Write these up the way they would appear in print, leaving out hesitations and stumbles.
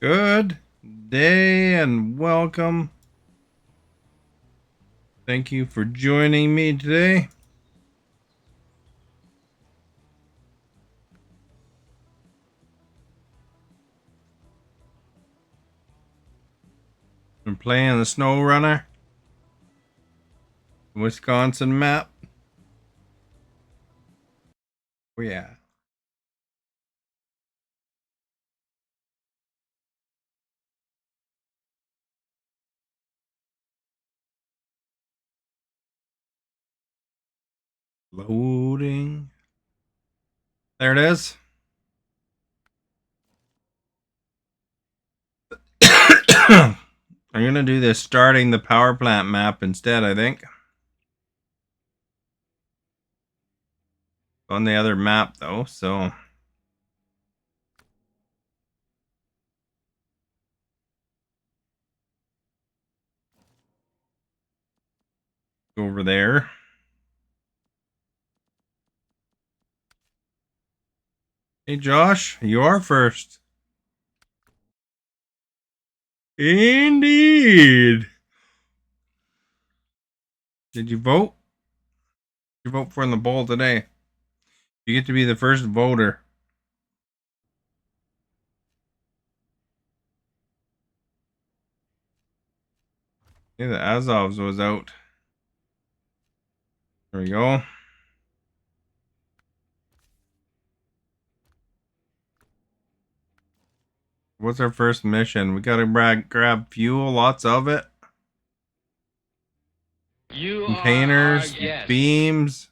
Good day and welcome. Thank you for joining me today. I'm playing the Snowrunner Wisconsin map. Oh yeah. Loading. There it is. I'm gonna do this starting the power plant map instead, I think. On the other map though, so go over there. Hey Josh, you are first. Indeed. Did you vote? Did you vote for in the poll today? You get to be the first voter. Yeah, the Azovs was out. There we go. What's our first mission? We gotta grab fuel, lots of it. Containers, beams.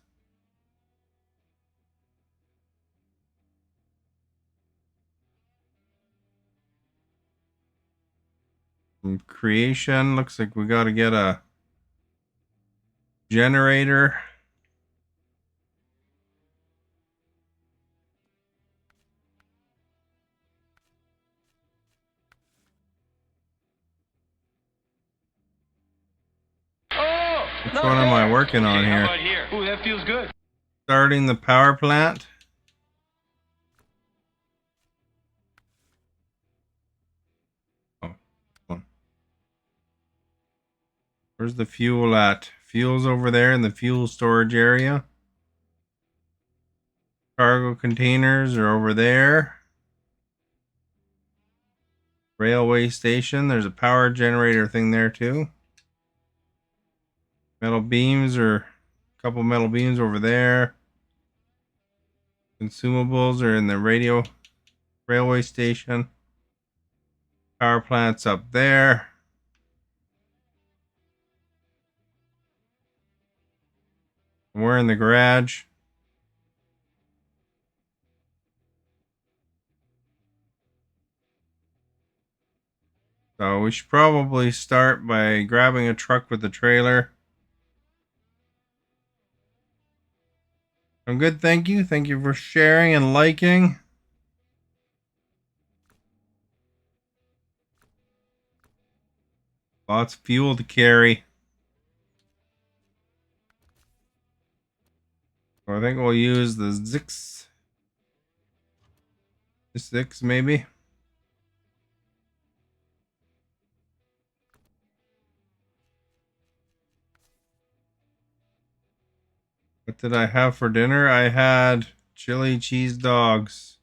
Creation. Looks like we gotta get a generator. Which one am I working on here? Ooh, that feels good. Starting the power plant. Oh, where's the fuel at? Fuel's over there in the fuel storage area. Cargo containers are over there. Railway station. There's a power generator thing there too. Metal beams are a couple metal beams over there. Consumables are in the railway station. Power plant's up there. We're in the garage. So we should probably start by grabbing a truck with the trailer. I'm good, thank you. Thank you for sharing and liking. Lots of fuel to carry. So I think we'll use the Zix. The Zix, maybe. What did I have for dinner? I had chili cheese dogs.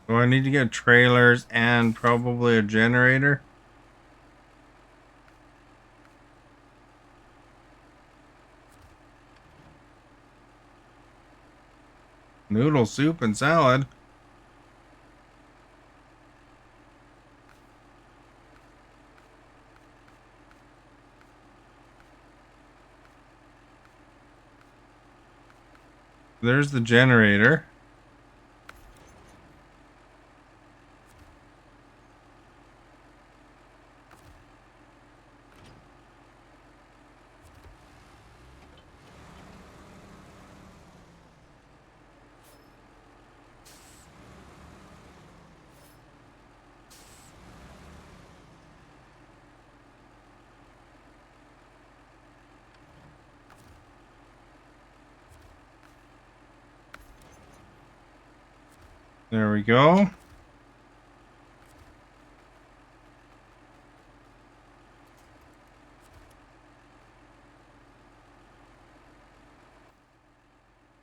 So I need to get trailers and probably a generator. Noodle soup and salad. There's the generator. There we go.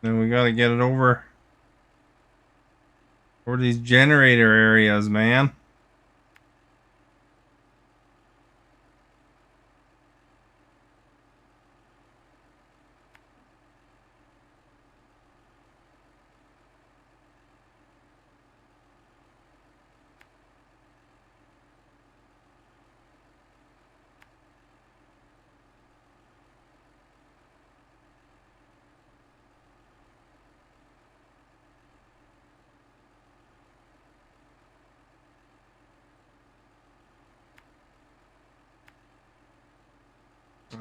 Then we got to get it over these generator areas, man.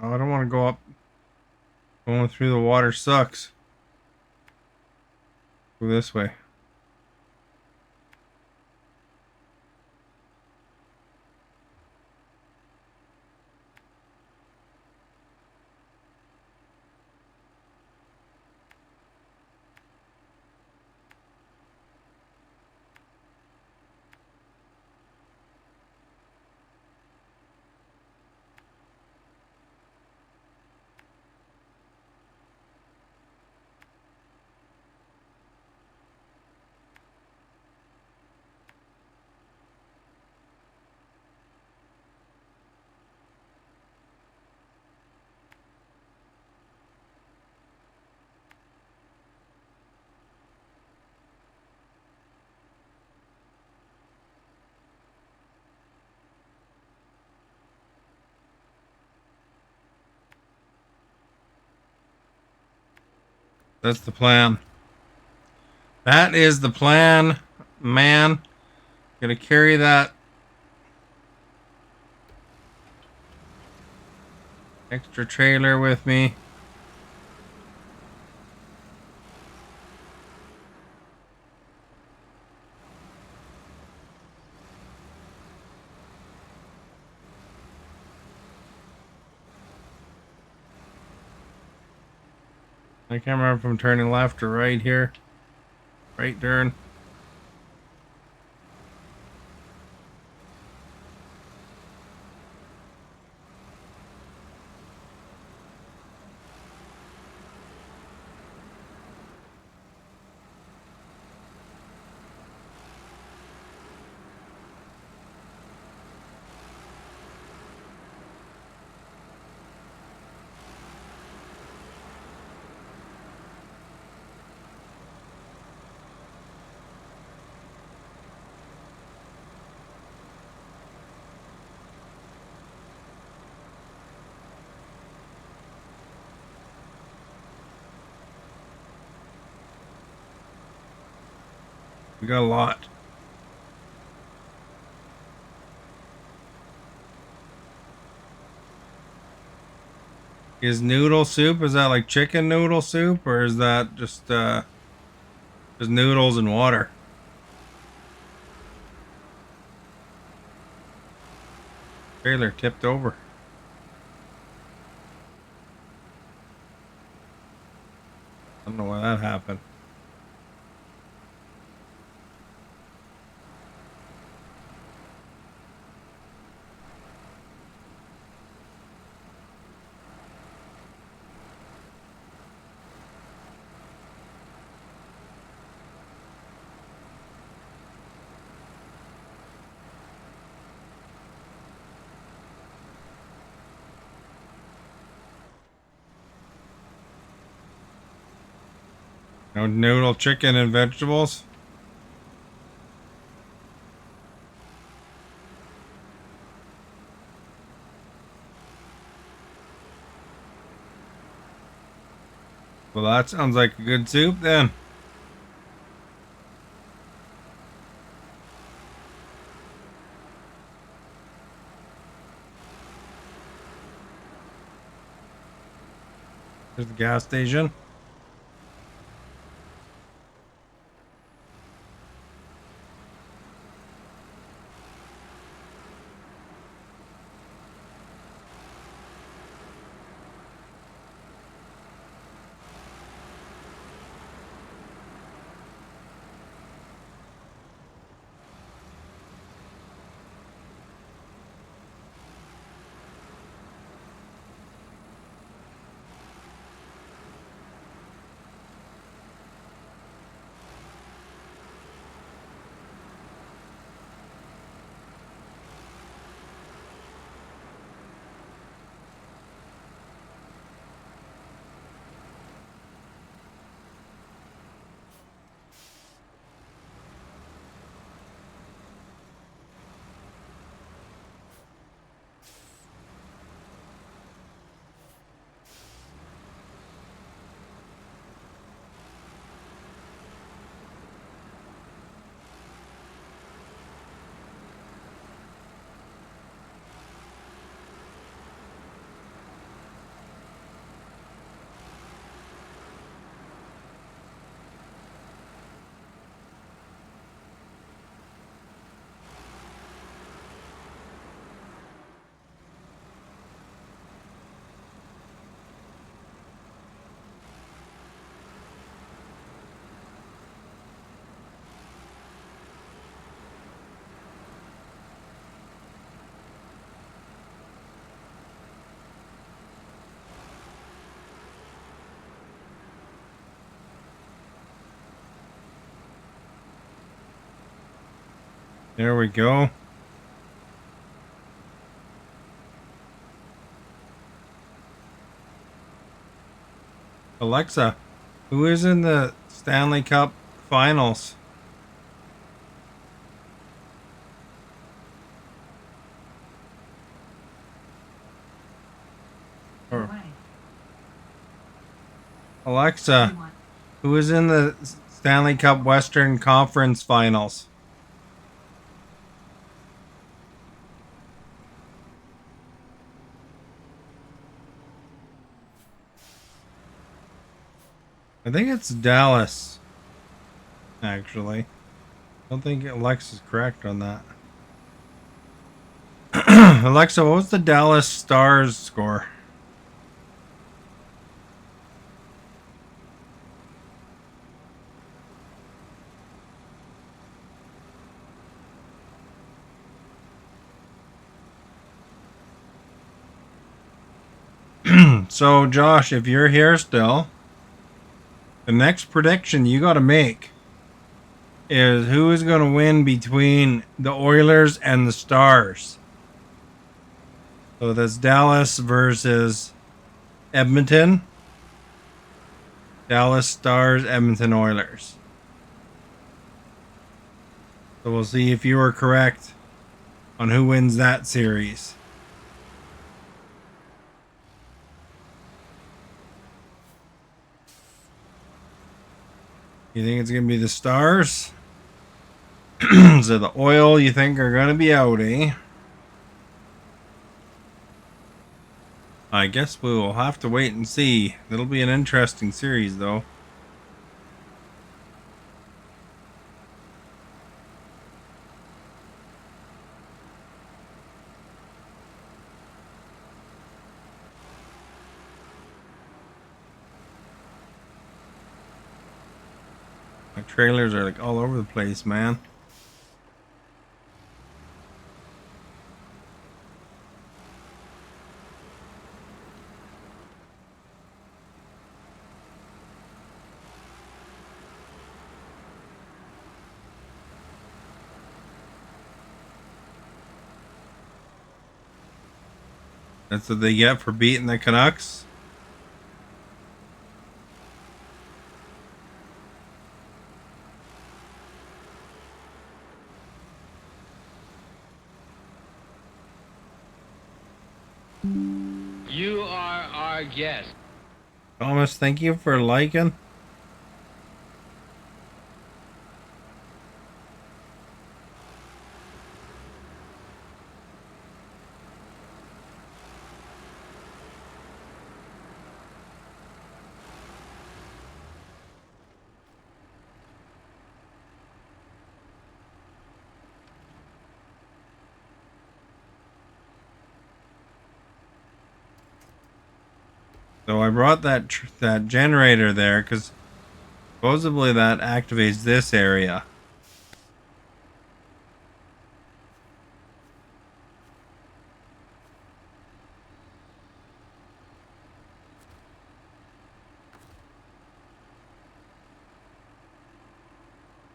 Oh, I don't want to go up. Going through the water sucks. Go this way. That's the plan. That is the plan, man. Gonna carry that extra trailer with me. I can't remember if I'm turning left or right here. Right turn. We got a lot. Is noodle soup, is that like chicken noodle soup, or is that just noodles and water? Trailer tipped over. I don't know why that happened. No noodle, chicken, and vegetables. Well, that sounds like a good soup then. There's the gas station. There we go. Alexa, who is in the Stanley Cup Finals? Or Alexa, who is in the Stanley Cup Western Conference Finals? I think it's Dallas, actually. I don't think Alexa's correct on that. Alexa, what was the Dallas Stars score? So, Josh, if you're here still, the next prediction you got to make is who is going to win between the Oilers and the Stars. So that's Dallas versus Edmonton. Dallas Stars, Edmonton Oilers. So we'll see if you are correct on who wins that series. You think it's going to be the Stars? So the Oil you think are going to be out, eh? I guess we will have to wait and see. It'll be an interesting series, though. My trailers are like all over the place, man. That's what they get for beating the Canucks. You are our guest. Thomas, thank you for liking. So I brought that generator there because supposedly that activates this area.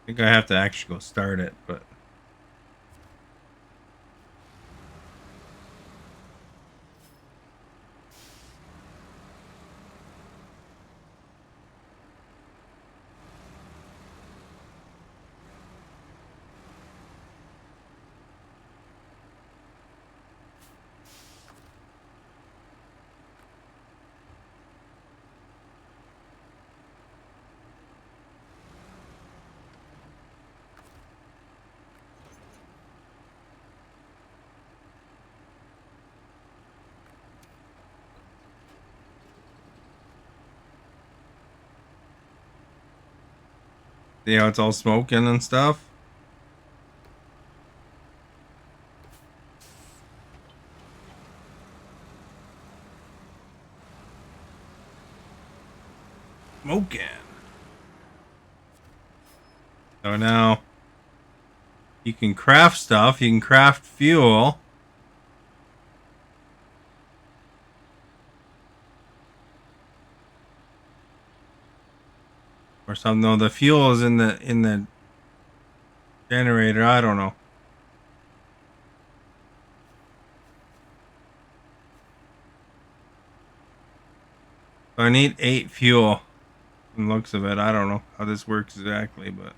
I think I have to actually go start it, but see how it's all smoking and stuff. Smoking. So now you can craft stuff. You can craft fuel. Or something. No, the fuel is in the generator. I don't know. I need 8 fuel. From the looks of it, I don't know how this works exactly, but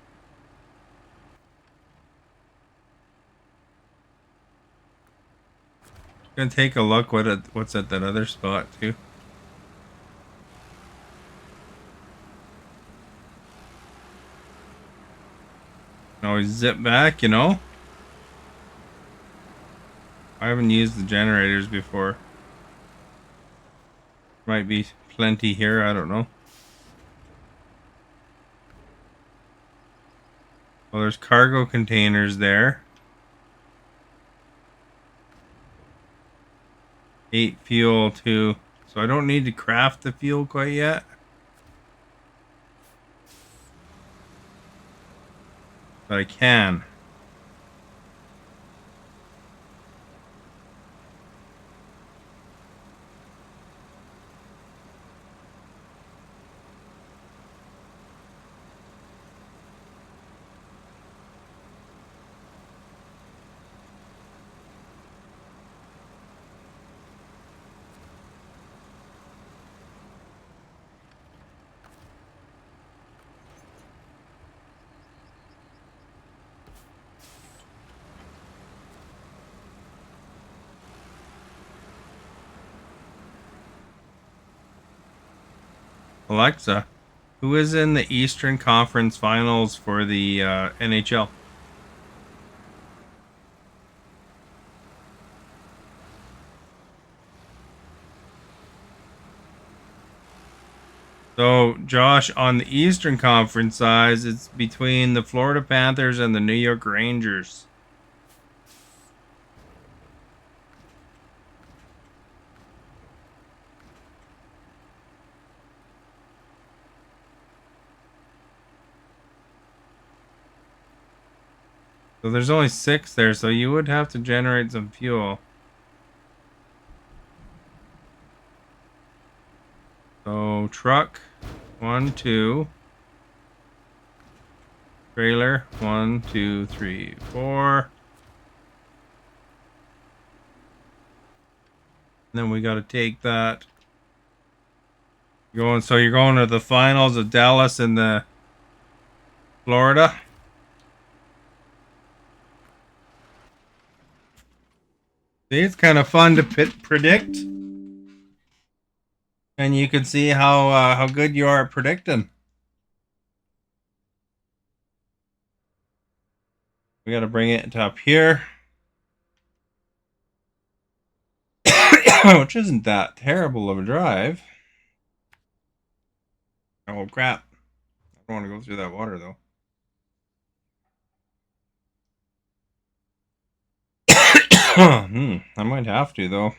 gonna take a look what's at that other spot too. Can always zip back, you know. I haven't used the generators before. Might be plenty here, I don't know. Well, there's cargo containers there. 8 fuel too. So I don't need to craft the fuel quite yet. But I can. Alexa, who is in the Eastern Conference Finals for the NHL? So, Josh, on the Eastern Conference side, it's between the Florida Panthers and the New York Rangers. So there's only 6 there, so you would have to generate some fuel. So truck, 1, 2. Trailer, 1, 2, 3, 4. And then we got to take that. So you're going to the finals of Dallas and the Florida. See, it's kind of fun to predict, and you can see how good you are at predicting. We got to bring it up here, which isn't that terrible of a drive. Oh crap! I don't want to go through that water though. I might have to though. It's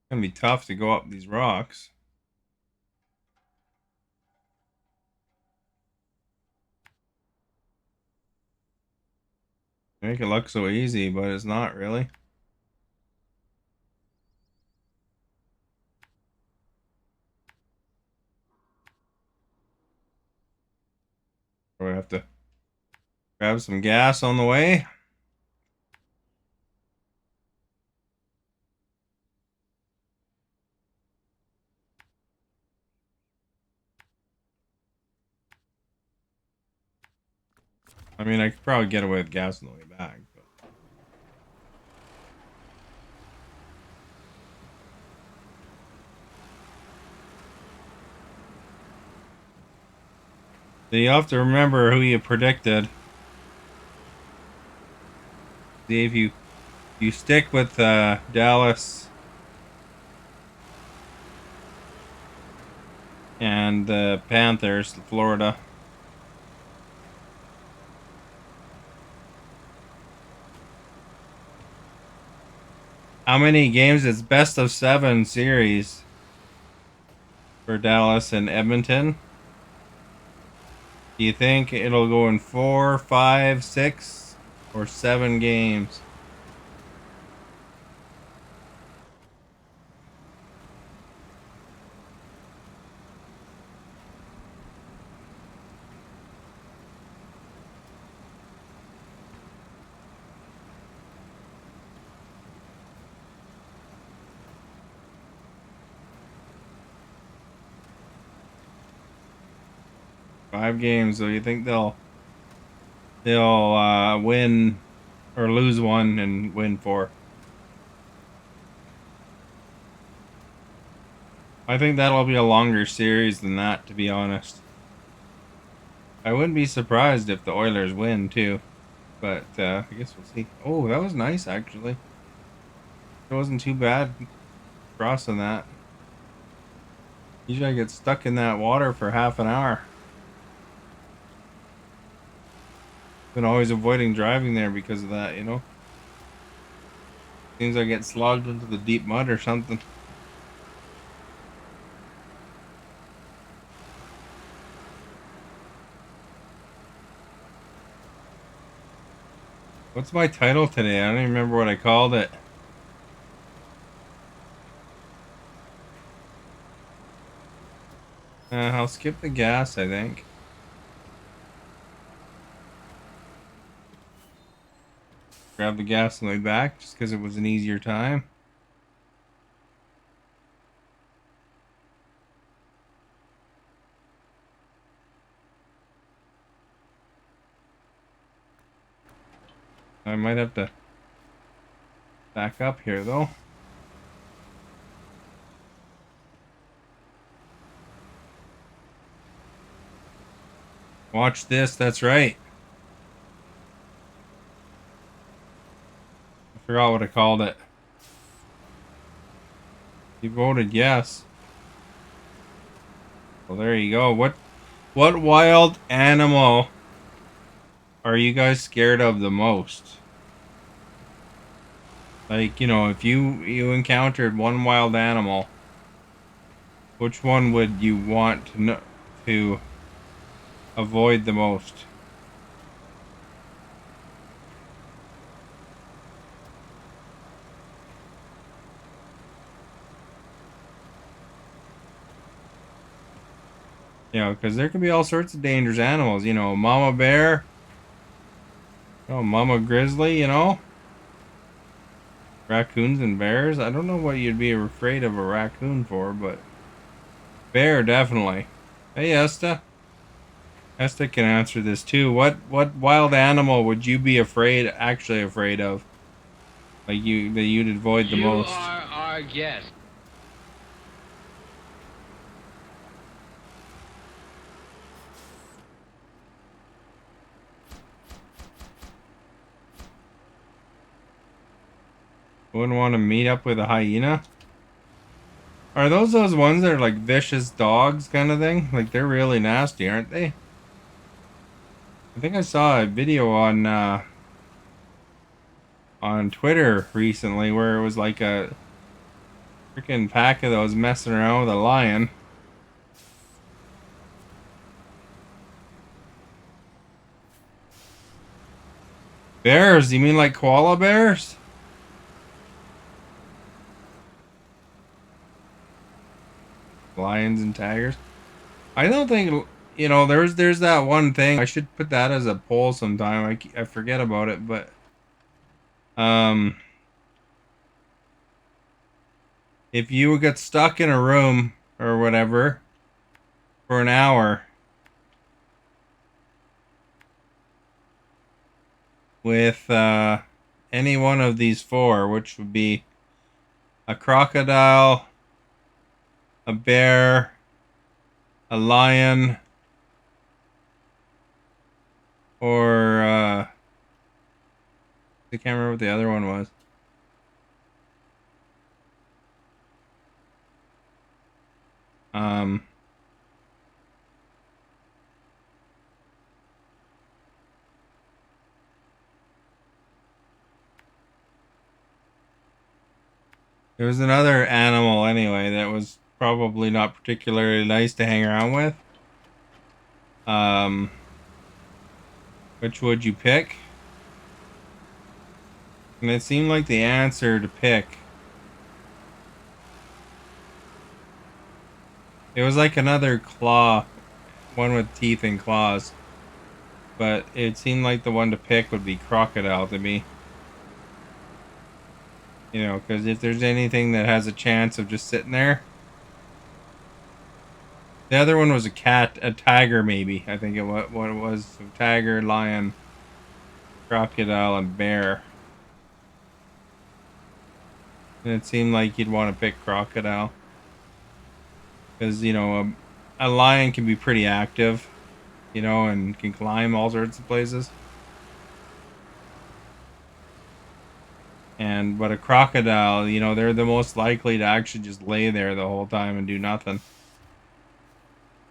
gonna be tough to go up these rocks. Make it look so easy, but it's not really. We have to grab some gas on the way. I mean, I could probably get away with gas on the way back. But... So you have to remember who you predicted. See if you stick with Dallas and the Panthers, Florida. How many games? It's best of 7 series for Dallas and Edmonton. Do you think it'll go in 4, 5, 6, or 7 games? 5 games. So you think they'll win or lose one and win 4? I think that'll be a longer series than that, to be honest. I wouldn't be surprised if the Oilers win too, but I guess we'll see. Oh, that was nice actually. It wasn't too bad crossing that. Usually I get stuck in that water for half an hour. Been always avoiding driving there because of that, you know. Seems I get slogged into the deep mud or something. What's my title today? I don't even remember what I called it. I'll skip the gas, I think. Grab the gas on the way back just because it was an easier time. I might have to back up here though. Watch this, that's right. I forgot what I called it. You voted yes. Well, there you go. What wild animal are you guys scared of the most? Like, you know, if you encountered one wild animal, which one would you want to avoid the most? You know, because there can be all sorts of dangerous animals. You know, mama bear, mama grizzly. You know, raccoons and bears. I don't know what you'd be afraid of a raccoon for, but bear definitely. Hey, Esta. Esta can answer this too. What wild animal would you be actually afraid of? Like that you'd avoid the You most? are our guest. Wouldn't want to meet up with a hyena? Are those ones that are like vicious dogs kind of thing? Like they're really nasty, aren't they? I think I saw a video on Twitter recently where it was like a freaking pack of those messing around with a lion. Bears? You mean like koala bears? Lions and tigers? I don't think, you know, there's that one thing. I should put that as a poll sometime. I forget about it, but um if you get stuck in a room or whatever for an hour with any one of these 4, which would be a crocodile, a bear, a lion, or I can't remember what the other one was. Um, there was another animal anyway that was probably not particularly nice to hang around with. Um, which would you pick? And it seemed like the answer to pick. It was like another claw, one with teeth and claws. But it seemed like the one to pick would be crocodile to me. You know, because if there's anything that has a chance of just sitting there, The other one was a cat, a tiger maybe. I think what it was. So tiger, lion, crocodile, and bear. And it seemed like you'd want to pick crocodile. Because, you know, a lion can be pretty active, you know, and can climb all sorts of places. But a crocodile, you know, they're the most likely to actually just lay there the whole time and do nothing.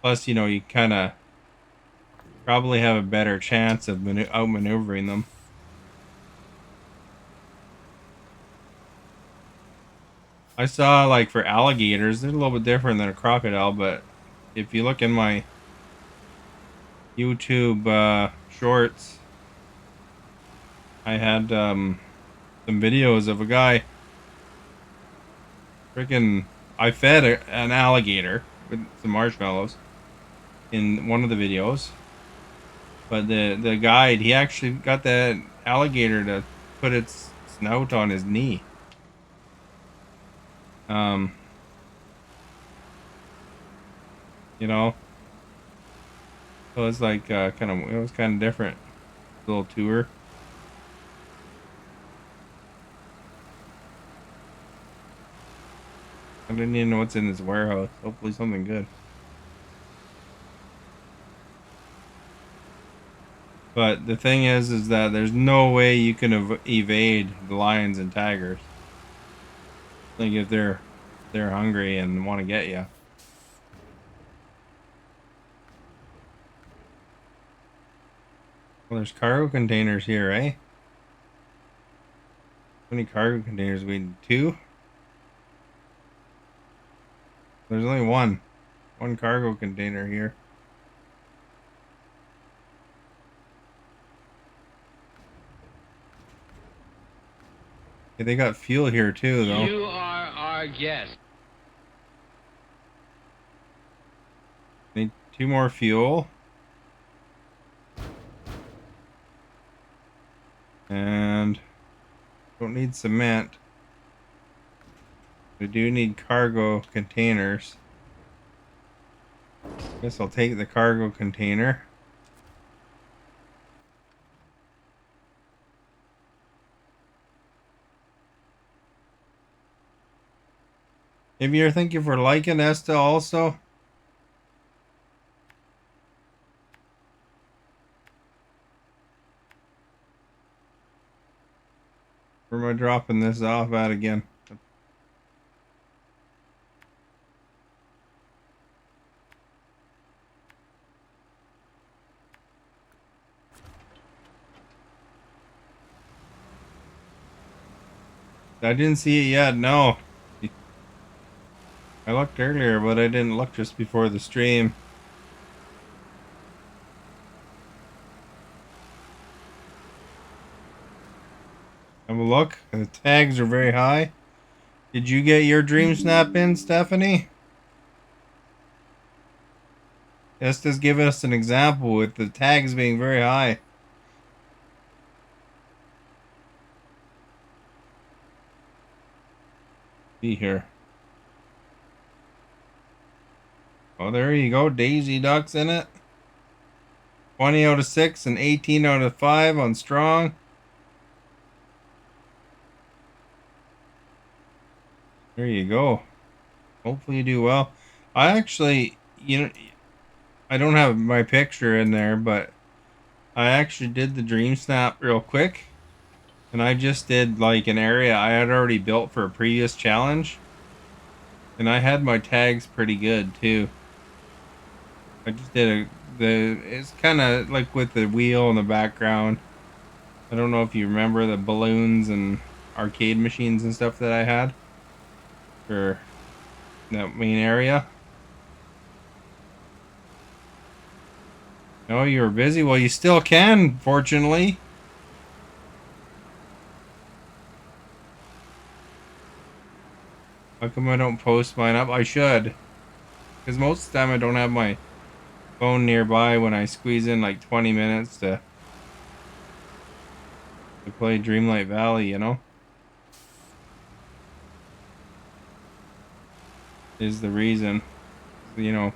Plus, you know, you kind of probably have a better chance of outmaneuvering them. I saw, like, for alligators, they're a little bit different than a crocodile, but if you look in my YouTube shorts, I had some videos of a guy freaking. I fed an alligator with some marshmallows in one of the videos, but the guide, he actually got that alligator to put its snout on his knee. Um, you know, so it's like it was kind of different. Little tour. I didn't even know what's in this warehouse. Hopefully something good. But the thing is that there's no way you can evade the lions and tigers. Like if they're hungry and want to get you. Well, there's cargo containers here, eh? How many cargo containers we need? 2? There's only one cargo container here. Yeah, they got fuel here too, though. You are our guest. Need 2 more fuel. And don't need cement. We do need cargo containers. Guess I'll take the cargo container. Maybe you're thinking for Lycan Esta also? Where am I dropping this off at again? I didn't see it yet, no. I looked earlier, but I didn't look just before the stream. Have a look. The tags are very high. Did you get your dream snap in, Stephanie? Let's just give us an example with the tags being very high. See here. Oh, there you go. Daisy Ducks in it. 20 out of 6 and 18 out of 5 on strong. There you go. Hopefully you do well. I actually, you know, I don't have my picture in there, but I actually did the dream snap real quick. And I just did like an area I had already built for a previous challenge. And I had my tags pretty good too. I just did it's kind of like with the wheel in the background. I don't know if you remember the balloons and arcade machines and stuff that I had for that main area. No, you were busy. Well, you still can, fortunately. How come I don't post mine up? I should. Because most of the time I don't have my phone nearby when I squeeze in like 20 minutes to play Dreamlight Valley, you know? Is the reason. You know,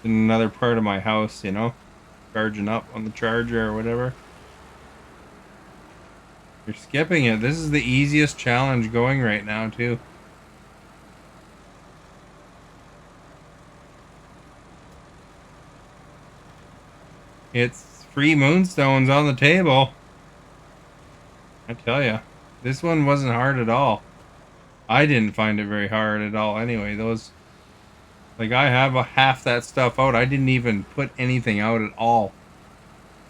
in another part of my house, you know, charging up on the charger or whatever. You're skipping it. This is the easiest challenge going right now, too. It's free moonstones on the table. I tell you, this one wasn't hard at all. I didn't find it very hard at all anyway. Those, like, I have a half that stuff out. I didn't even put anything out at all.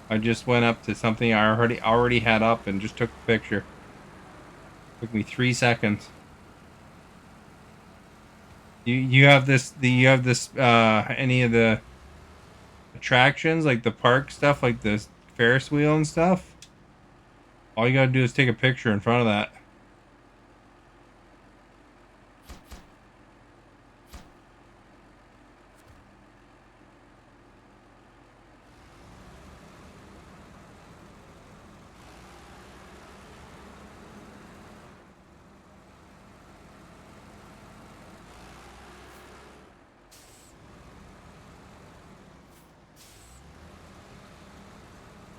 I just went up to something I already had up and just took a picture. Took me 3 seconds. You have this any of the attractions, like the park stuff, like the Ferris wheel and stuff? All you gotta do is take a picture in front of that.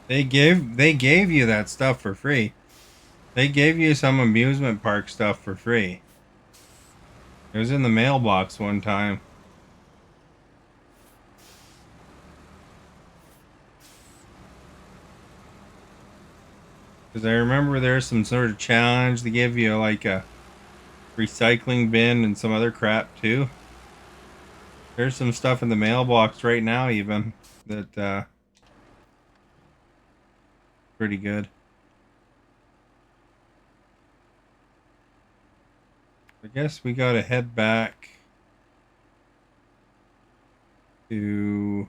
They gave you that stuff for free. They gave you some amusement park stuff for free. It was in the mailbox one time. Because I remember there's some sort of challenge. They give you like a recycling bin and some other crap too. There's some stuff in the mailbox right now even that pretty good. I guess we gotta head back to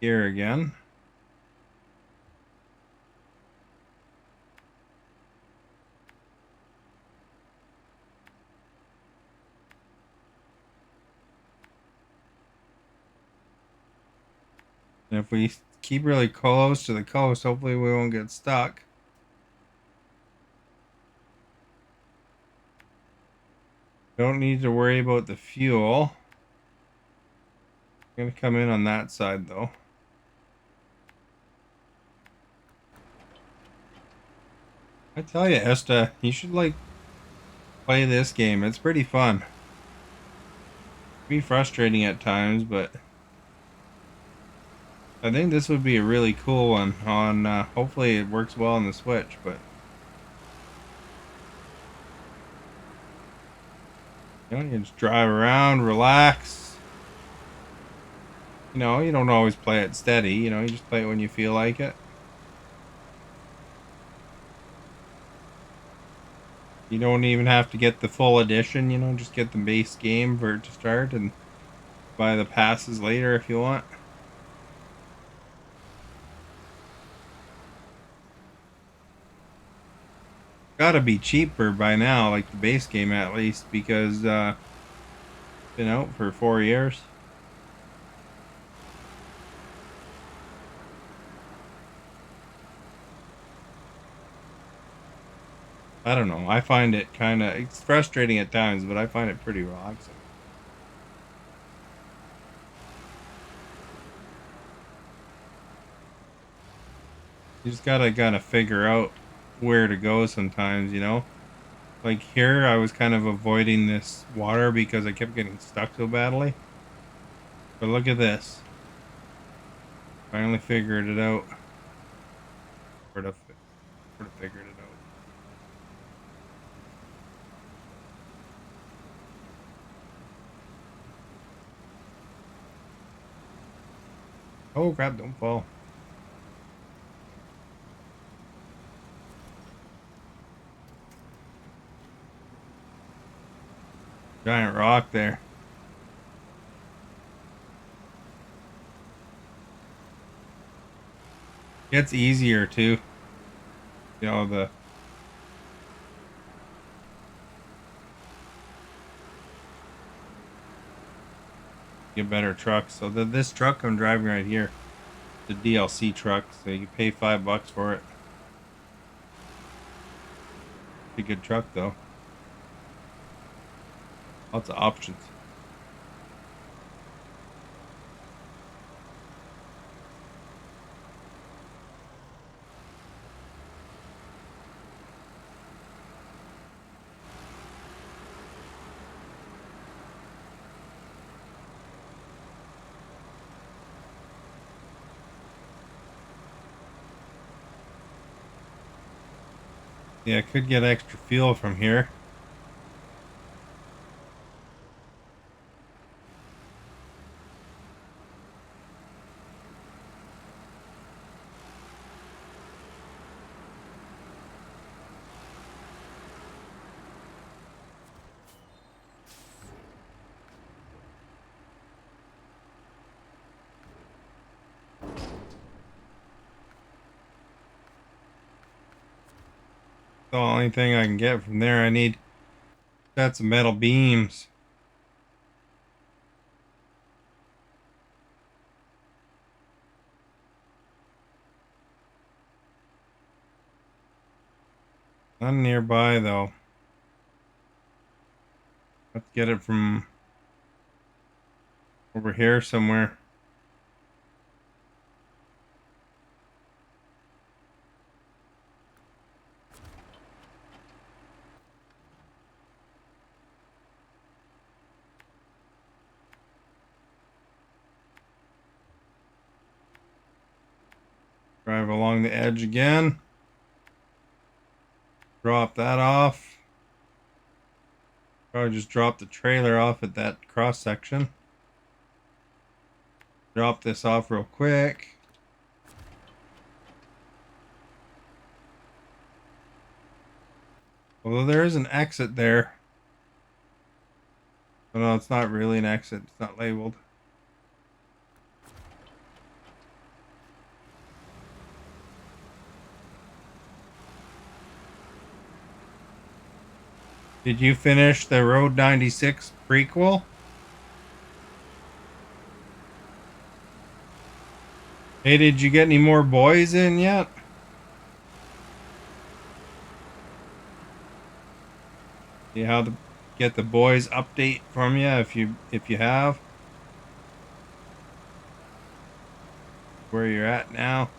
here again. And if we keep really close to the coast, hopefully we won't get stuck. Don't need to worry about the fuel. I'm gonna come in on that side though. I tell you, Esta, you should like play this game. It's pretty fun. Be frustrating at times, but I think this would be a really cool one on hopefully it works well on the Switch, but you know, you just drive around, relax. You know, you don't always play it steady, you know, you just play it when you feel like it. You don't even have to get the full edition, you know, just get the base game for it to start and buy the passes later if you want. Gotta be cheaper by now, like the base game at least, because been out for 4 years. I don't know. I find it it's frustrating at times, but I find it pretty relaxing. You just gotta kind of figure out where to go sometimes, you know? Like here, I was kind of avoiding this water because I kept getting stuck so badly. But look at this. Finally figured it out. Sort of figured it out. Oh crap, don't fall. Giant rock there. Gets easier too. You know, get better trucks. So this truck I'm driving right here, the DLC truck, so you pay $5 for it. It's a good truck though. Lots of options. Yeah, I could get extra fuel from here. The only thing I can get from there, I need sets of metal beams. None nearby though. Let's get it from over here somewhere. Drive along the edge again. Drop that off. Probably just drop the trailer off at that cross section. Drop this off real quick. Although there is an exit there. Oh, no, it's not really an exit. It's not labeled. Did you finish the Road 96 prequel? Hey, did you get any more boys in yet? See how to get the boys update from you if you have where you're at now.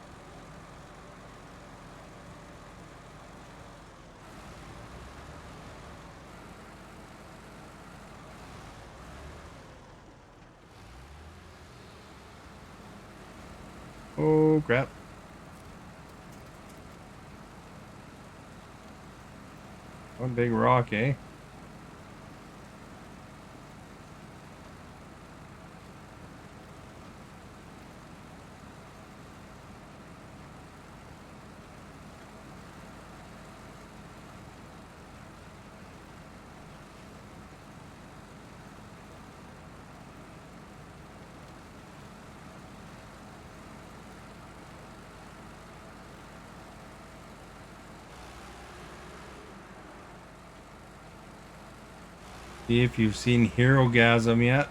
Oh crap. One big rock, eh? See if you've seen Herogasm yet.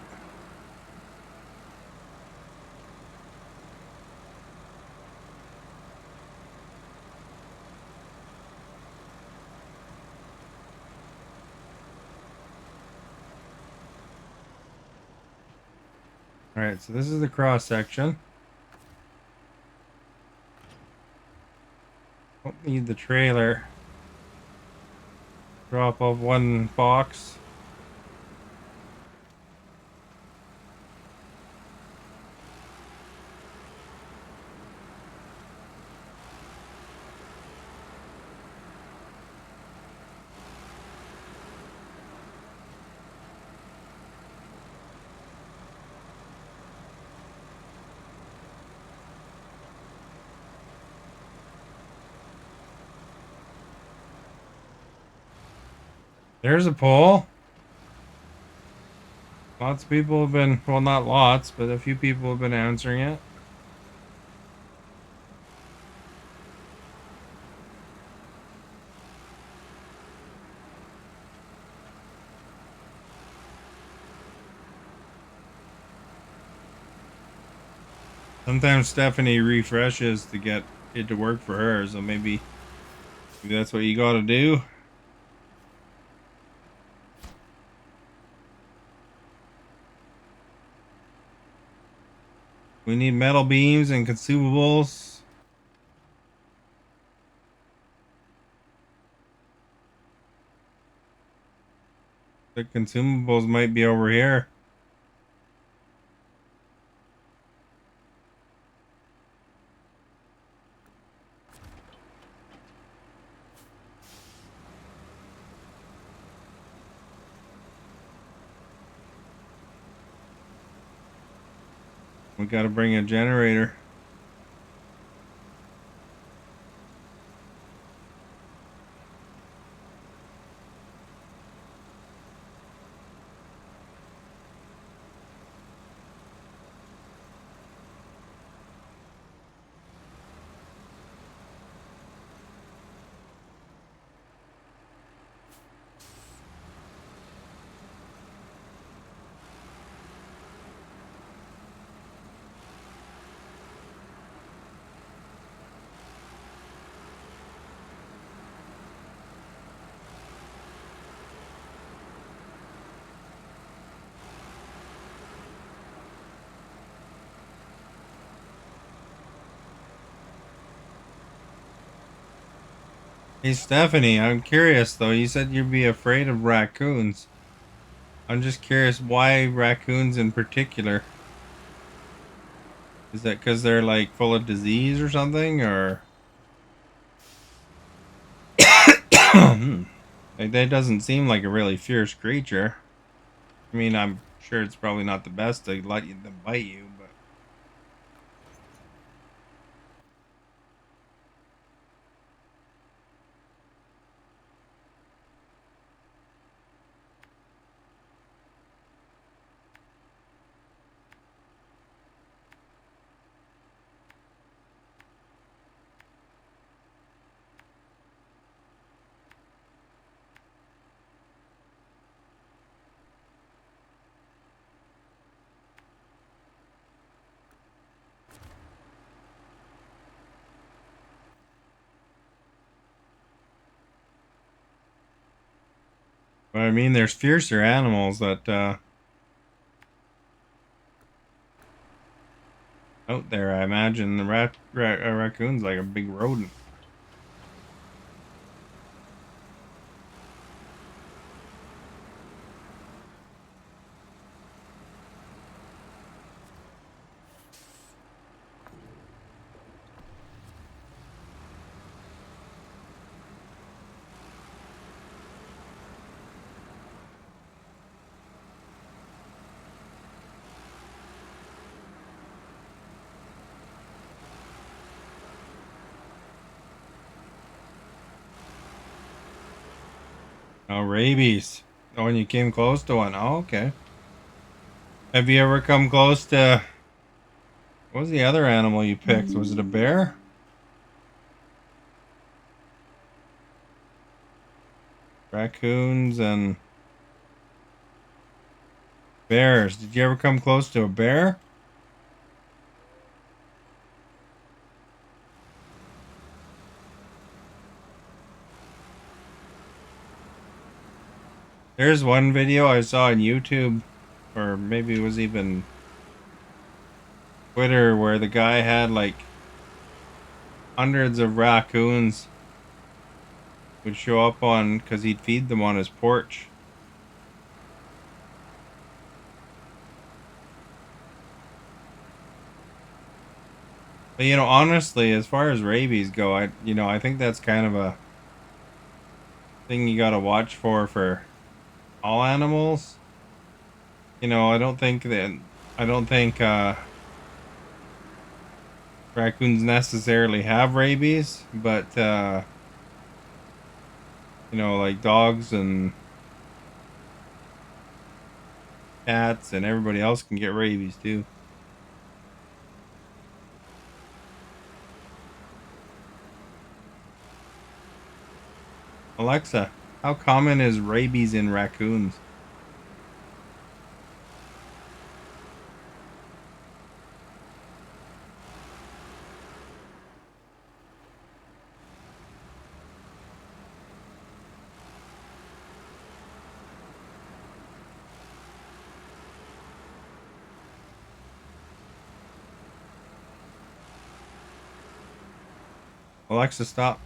Alright, so this is the cross section. Don't need the trailer. Drop off one box. There's a poll. Lots of people have been, well, not lots, but a few people have been answering it. Sometimes Stephanie refreshes to get it to work for her, so maybe that's what you gotta do. We need metal beams and consumables. The consumables might be over here. We gotta bring a generator. Hey Stephanie, I'm curious though. You said you'd be afraid of raccoons. I'm just curious why raccoons in particular. Is that because they're like full of disease or something, or like that doesn't seem like a really fierce creature. I mean, I'm sure it's probably not the best to let them bite you, but I mean, there's fiercer animals that out there. I imagine the raccoon's like a big rodent. Oh, rabies. Oh, when you came close to one. Oh, okay. Have you ever come close to? What was the other animal you picked? Was it a bear? Raccoons and bears. Did you ever come close to a bear? There's one video I saw on YouTube, or maybe it was even Twitter, where the guy had like hundreds of raccoons would show up on because he'd feed them on his porch. But honestly, as far as rabies go, I think that's kind of a thing you got to watch for all animals. I don't think raccoons necessarily have rabies, but like dogs and cats and everybody else can get rabies too. Alexa, how common is rabies in raccoons? Alexa, stop.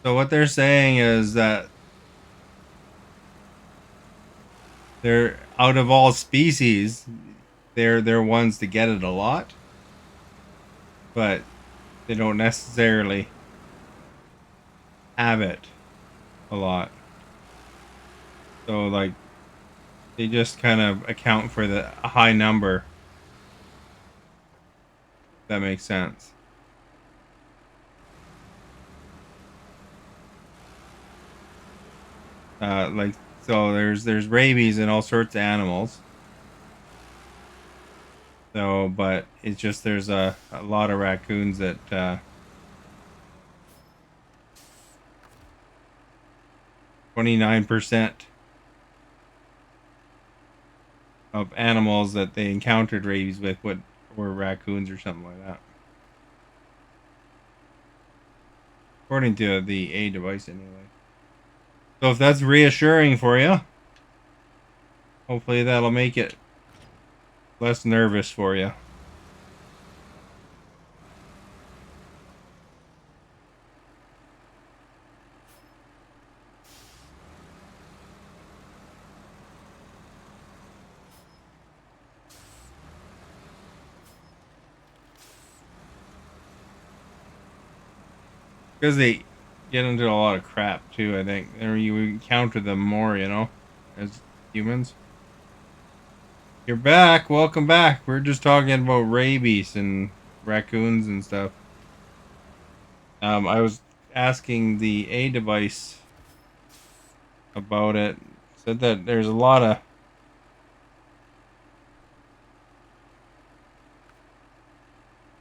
So what they're saying is that they're out of all species, they're ones to get it a lot, but they don't necessarily have it a lot. So like they just kind of account for the high number. that makes sense. Like so, there's rabies in all sorts of animals. So, but it's just there's a lot of raccoons that 29% of animals that they encountered rabies with were raccoons or something like that. According to the A device, anyway. So if that's reassuring for you, hopefully that'll make it less nervous for you. Because they get into a lot of crap too, I think. Or you encounter them more, as humans. You're back. Welcome back. We're just talking about rabies and raccoons and stuff. I was asking the A device about it. Said that there's a lot of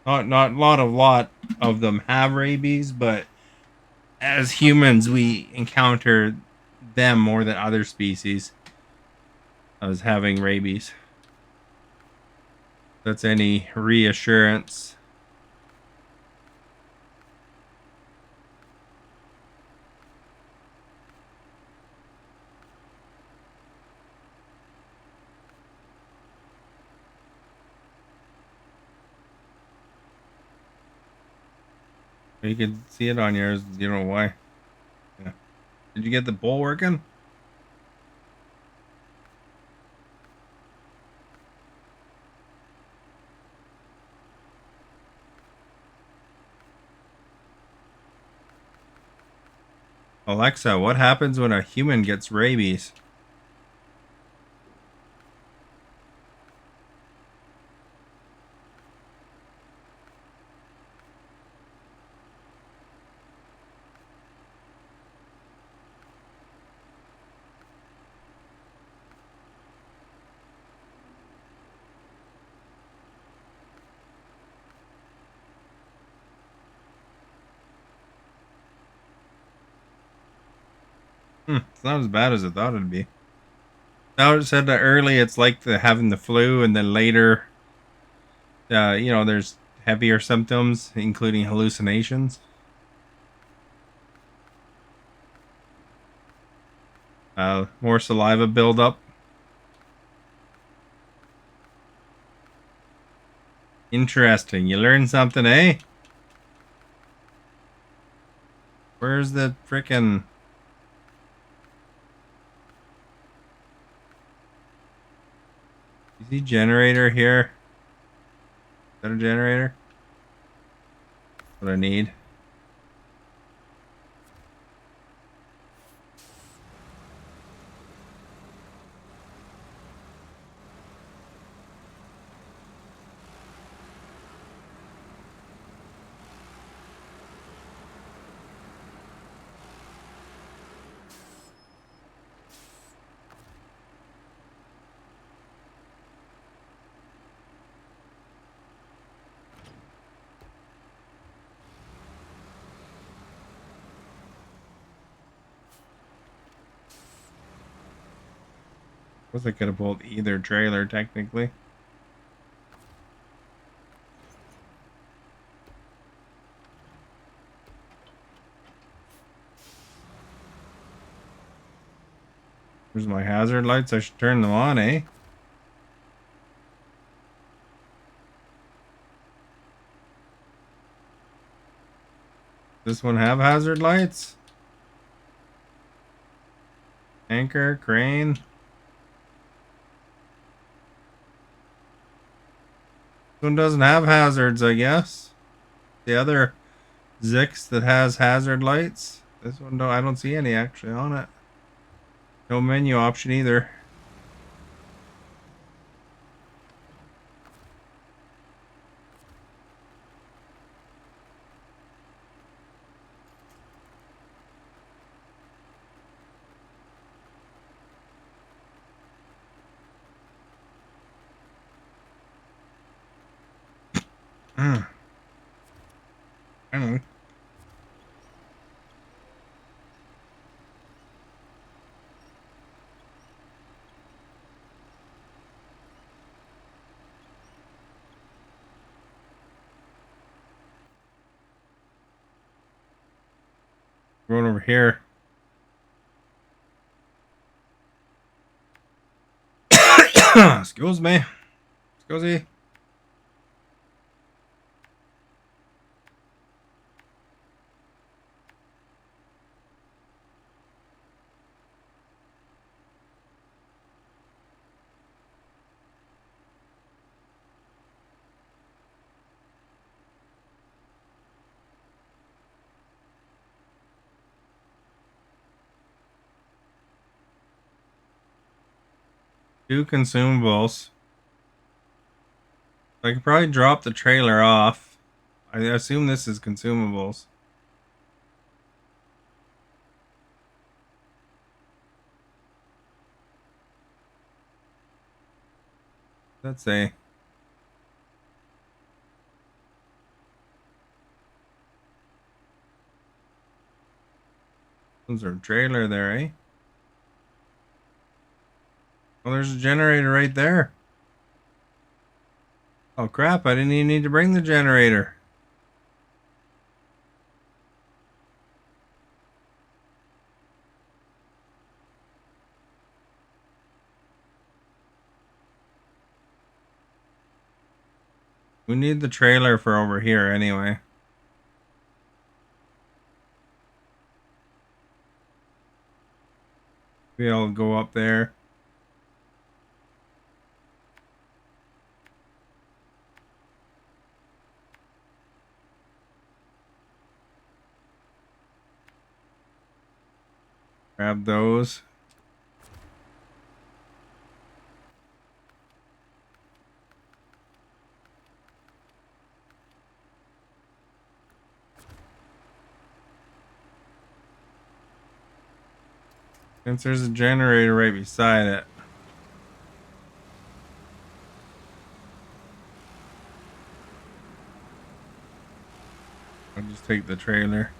not lot of them have rabies, but as humans we encounter them more than other species as having rabies. That's any reassurance. You can see it on yours. You know why? Yeah. Did you get the bowl working? Alexa, what happens when a human gets rabies? It's not as bad as I thought it'd be. Now it said that early it's like having the flu, and then later, there's heavier symptoms, including hallucinations. More saliva buildup. Interesting. You learned something, eh? Where's the frickin'... You see generator here? Is that a generator? What I need. Guess I could have pulled either trailer, technically. Where's my hazard lights? I should turn them on, eh? This one have hazard lights? Anchor, crane. This one doesn't have hazards, I guess. The other Zix that has hazard lights. This one I don't see any actually on it. No menu option either. I don't know. Going over here. Excuse me. Excuse me. Two consumables. I could probably drop the trailer off. I assume this is consumables. Let's say. There's a trailer there, eh? Oh, there's a generator right there. Oh crap, I didn't even need to bring the generator. We need the trailer for over here anyway. Maybe I'll go up there. Grab those. Since there's a generator right beside it. I'll just take the trailer.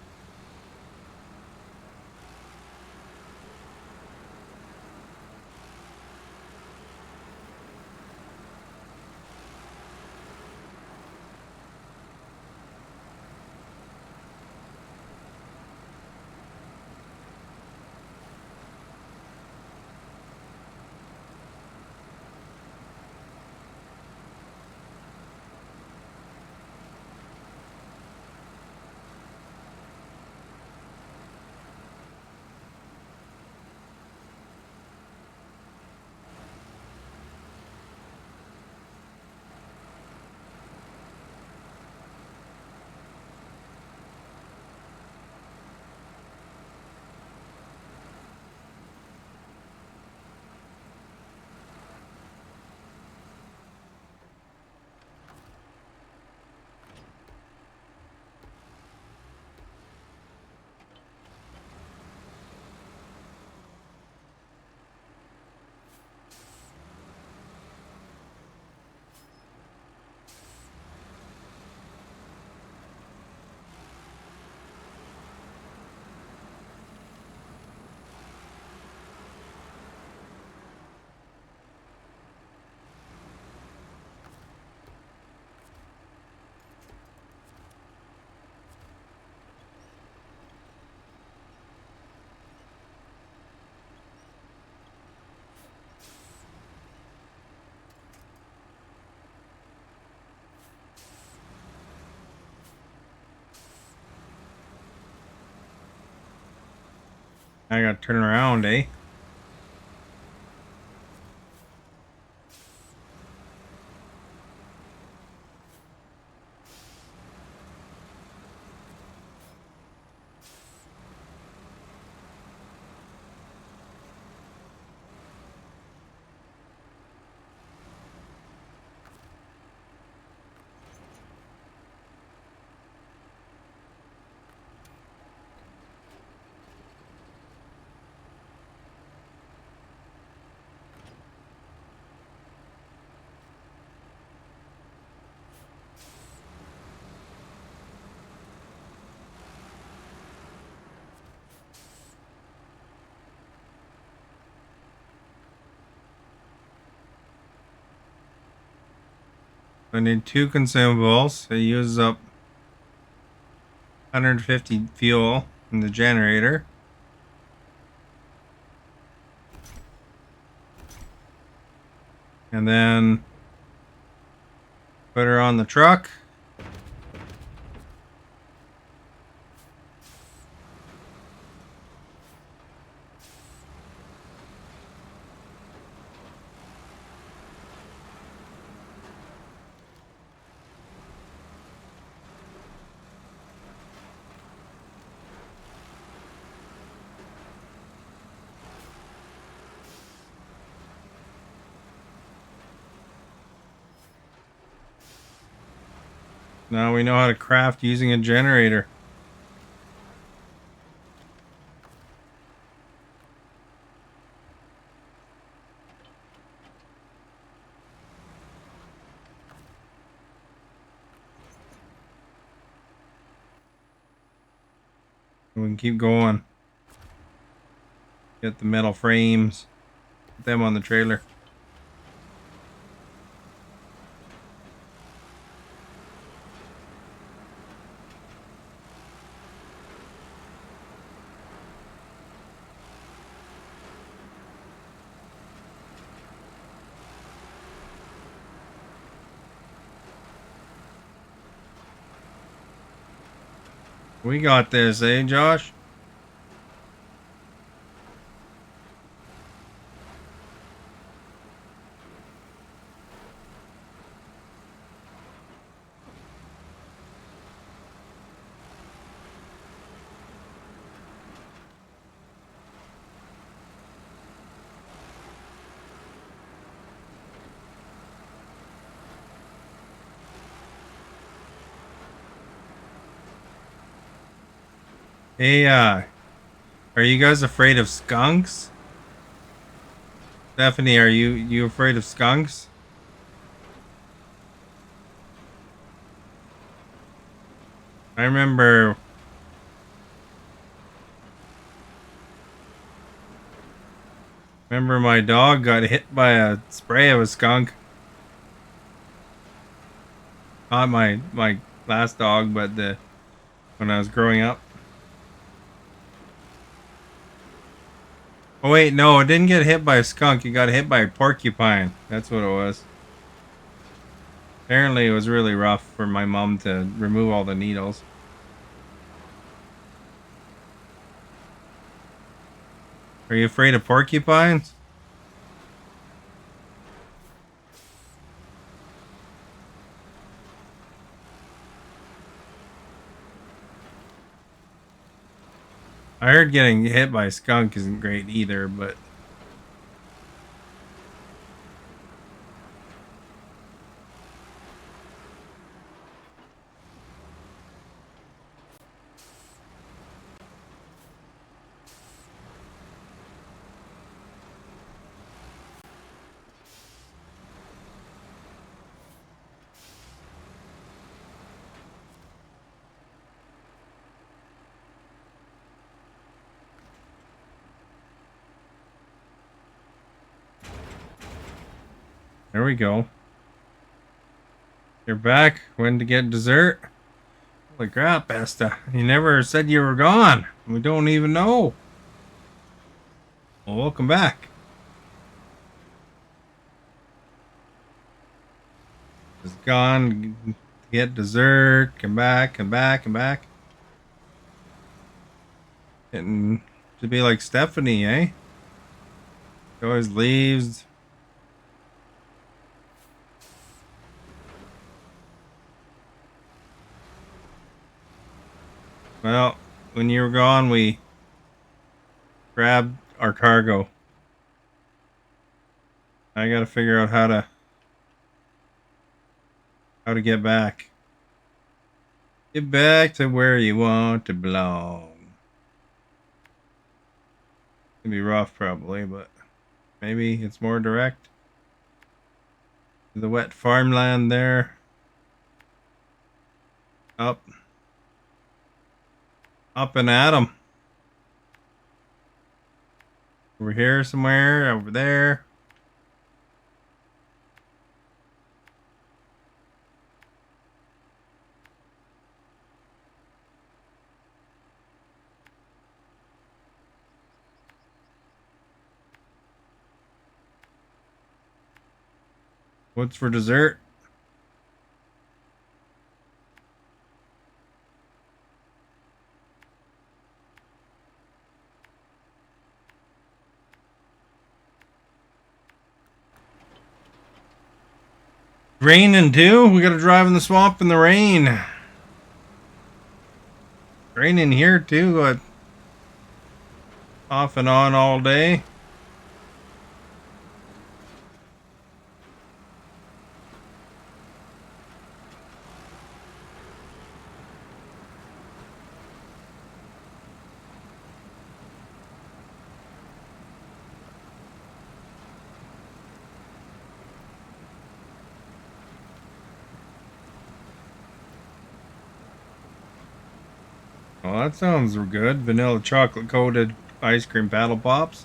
I gotta turn around, eh? I need 2 consumables. I use up 150 fuel in the generator. And then put her on the truck. Now we know how to craft using a generator. We can keep going. Get the metal frames. Put them on the trailer. We got this, eh, Josh? Hey, are you guys afraid of skunks? Stephanie, are you afraid of skunks? I remember my dog got hit by a spray of a skunk. Not my last dog, but the when I was growing up. Oh wait, no, it didn't get hit by a skunk. It got hit by a porcupine. That's what it was. Apparently, it was really rough for my mom to remove all the needles. Are you afraid of porcupines? I heard getting hit by a skunk isn't great either, but there we go. You're back. When to get dessert? Holy crap, Esta. You never said you were gone. We don't even know. Well, welcome back. Just gone to get dessert. Come back, come back, come back. And to be like Stephanie, eh? She always leaves. Well, when you were gone, we grabbed our cargo. I gotta figure out how to get back. Get back to where you want to belong. It's gonna be rough probably, but maybe it's more direct. The wet farmland there. Up. Up and at 'em. Over here somewhere, over there. What's for dessert? Raining too? We gotta drive in the swamp in the rain. Raining here too, off and on all day. Well, that sounds good. Vanilla chocolate coated ice cream paddle pops.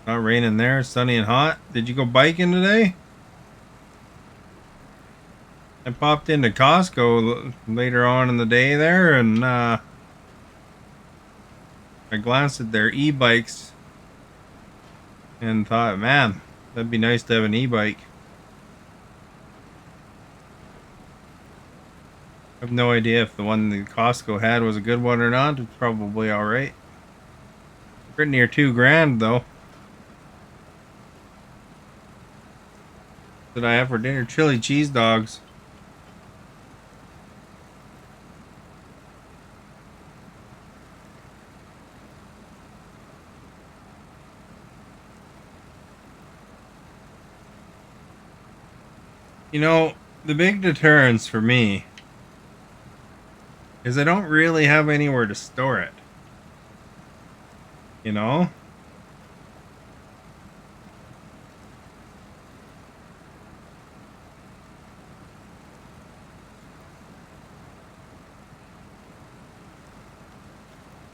Not raining there, sunny and hot. Did you go biking today? I popped into Costco later on in the day there, and I glanced at their e-bikes and thought, man, that'd be nice to have an e-bike. I have no idea if the one that Costco had was a good one or not. It's probably alright. Pretty near $2,000 though. What did I have for dinner? Chili cheese dogs. You know, the big deterrence for me is I don't really have anywhere to store it. You know?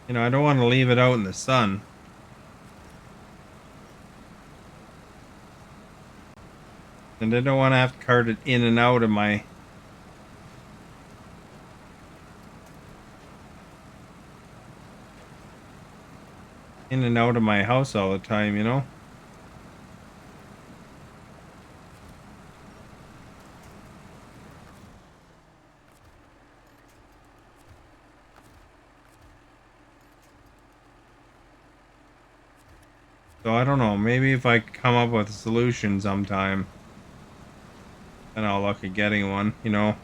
You know, I don't want to leave it out in the sun. And I don't want to have to cart it in and out of my... in and out of my house all the time, you know? So I don't know, maybe if I come up with a solution sometime, then I'll look at getting one, you know?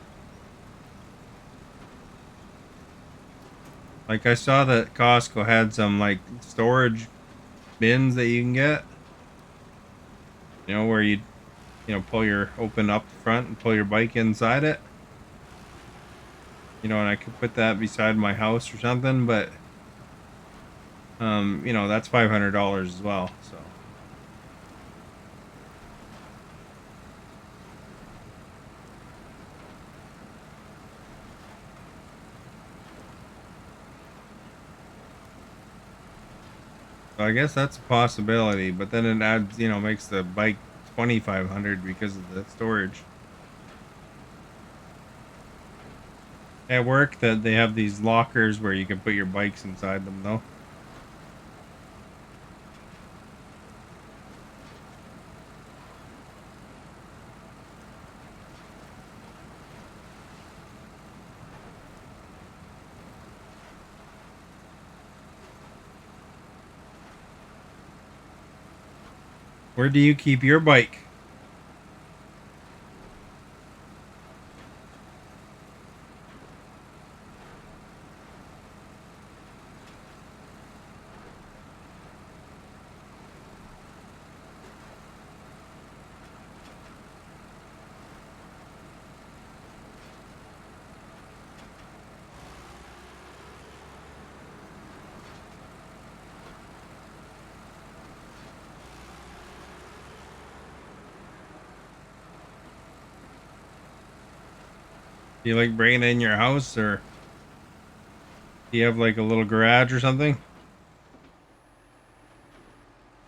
Like I saw that Costco had some like storage bins that you can get. You know, where you open up the front and pull your bike inside it. You know, and I could put that beside my house or something, but you know, that's $500 as well, so. So I guess that's a possibility, but then it adds, you know, makes the bike $2,500 because of the storage. At work, that they have these lockers where you can put your bikes inside them, though. Where do you keep your bike? Do you like bringing it in your house, or do you have like a little garage or something?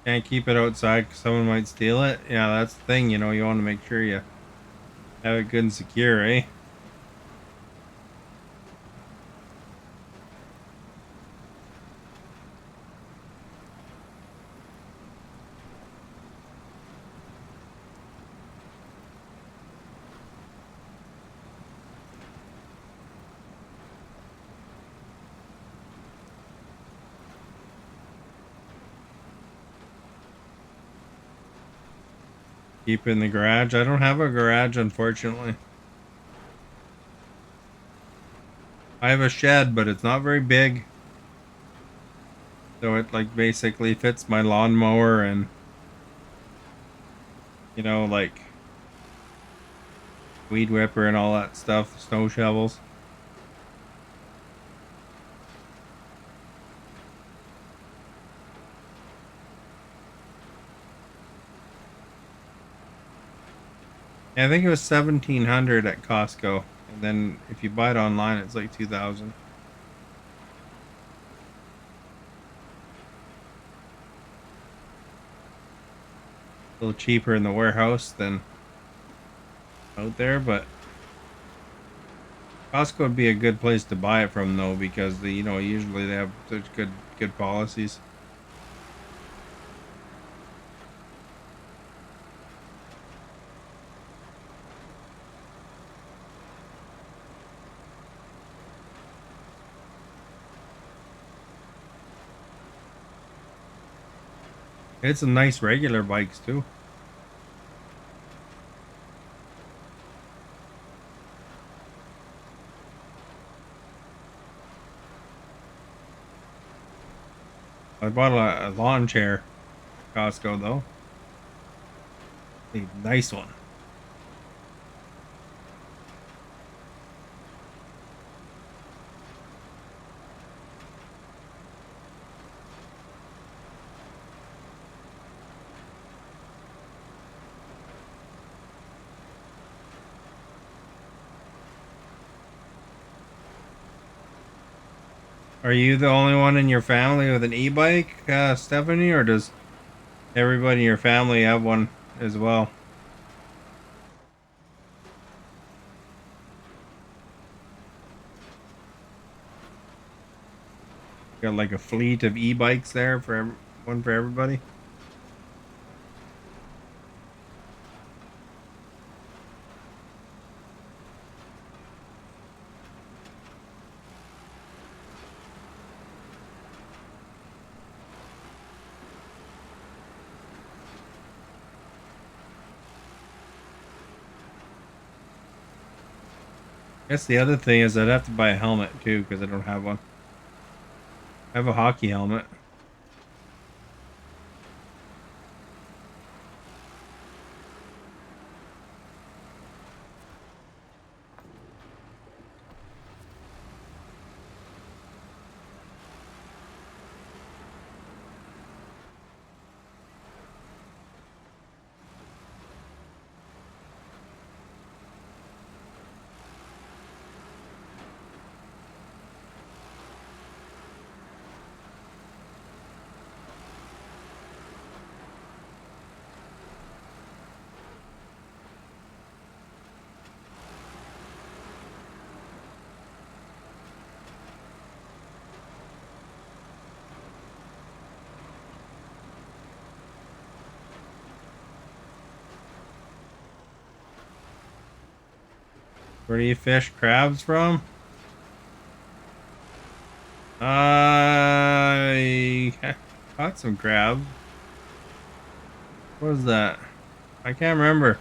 Can't keep it outside because someone might steal it. Yeah, that's the thing, you know, you want to make sure you have it good and secure, eh? Keep in the garage. I don't have a garage, unfortunately. I have a shed, but it's not very big. So it like basically fits my lawnmower and, like weed whipper and all that stuff, snow shovels. Yeah, I think it was 1,700 at Costco. And then if you buy it online, it's like 2,000. A little cheaper in the warehouse than out there, but Costco would be a good place to buy it from though, because usually they have such good policies. It's some nice regular bikes too. I bought a lawn chair at Costco though. A nice one. Are you the only one in your family with an e-bike, Stephanie, or does everybody in your family have one as well? Got like a fleet of e-bikes there for one for everybody. I guess the other thing is I'd have to buy a helmet too because I don't have one. I have a hockey helmet. Where do you fish crabs from? I caught some crabs. What was that? I can't remember.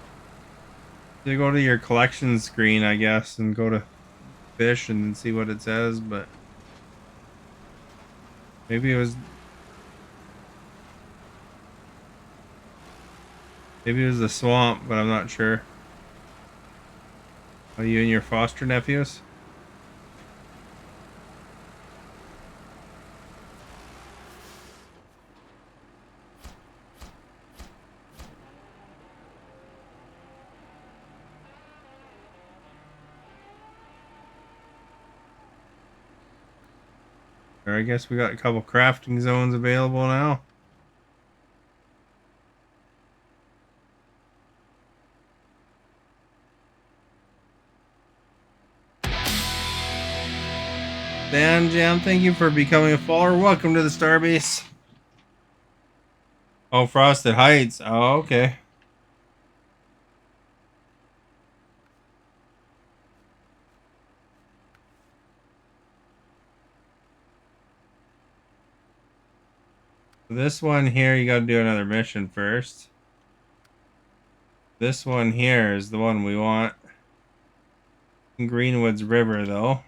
You go to your collection screen, I guess, and go to fish and see what it says, but maybe it was the swamp, but I'm not sure. Are you and your foster nephews? Or I guess we got a couple crafting zones available now. Dan Jam, thank you for becoming a follower. Welcome to the Starbase. Oh, Frosted Heights. Oh, okay. This one here, you gotta do another mission first. This one here is the one we want. Greenwood's River, though.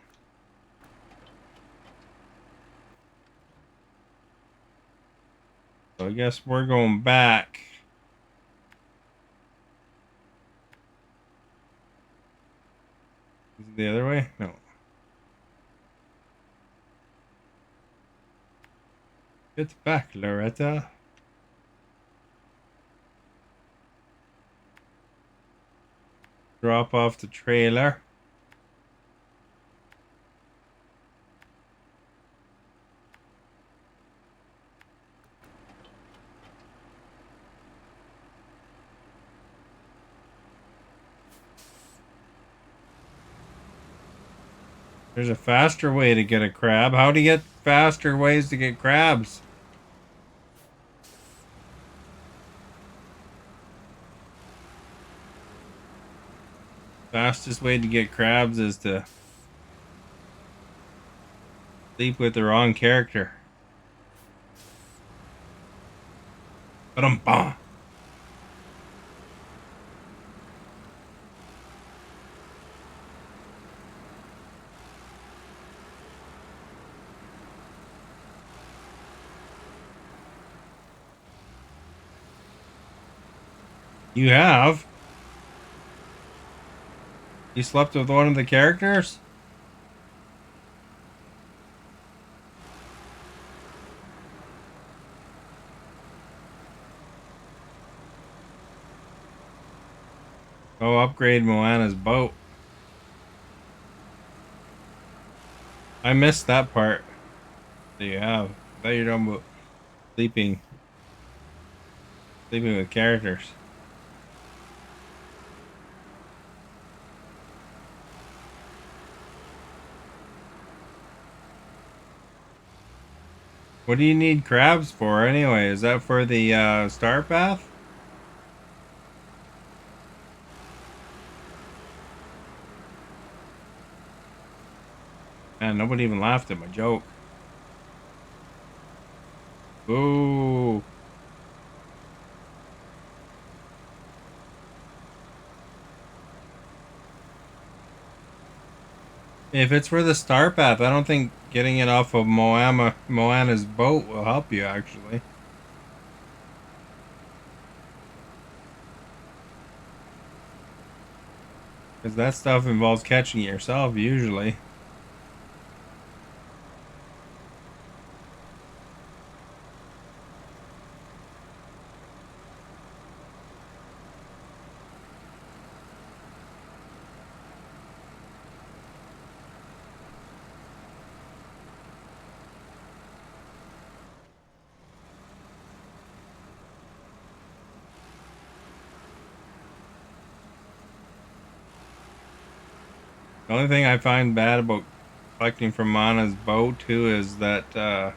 So I guess we're going back. Is it the other way? No. Get back, Loretta. Drop off the trailer. There's a faster way to get a crab. How do you get faster ways to get crabs? Fastest way to get crabs is to sleep with the wrong character. Ba-dum-bah. You have? You slept with one of the characters? Oh, upgrade Moana's boat. I missed that part. Do you have? I thought you were talking about sleeping. Sleeping with characters. What do you need crabs for anyway? Is that for the star path? Man, nobody even laughed at my joke. Ooh. If it's for the star path, I don't think getting it off of Moana's boat will help you actually. Because that stuff involves catching it yourself usually. The only thing I find bad about collecting from Moana's boat too is that you have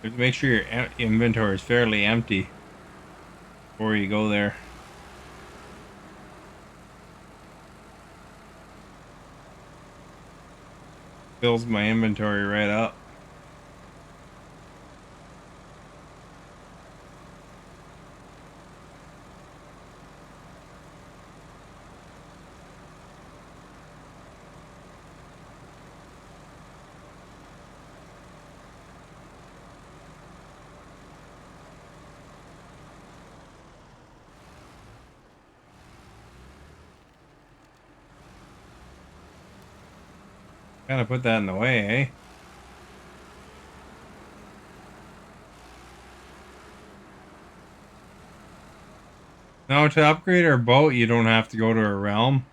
to make sure your inventory is fairly empty before you go there. Fills my inventory right up. Kind of put that in the way, eh? Now, to upgrade our boat, you don't have to go to a realm.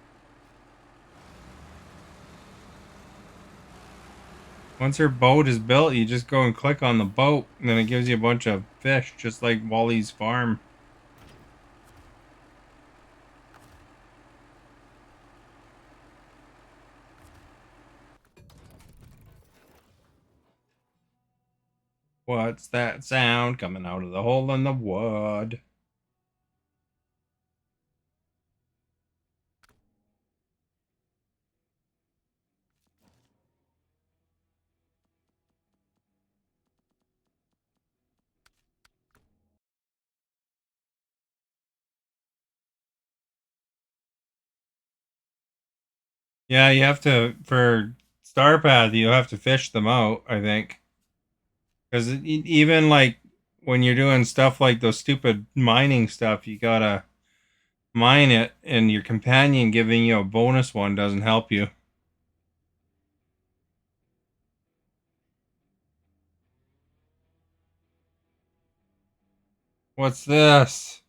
Once your boat is built, you just go and click on the boat, and then it gives you a bunch of fish, just like Wally's farm. What's that sound coming out of the hole in the wood? Yeah, you have to for Star Path. You have to fish them out. I think because even like when you're doing stuff like those stupid mining stuff, you gotta mine it, and your companion giving you a bonus one doesn't help you. What's this?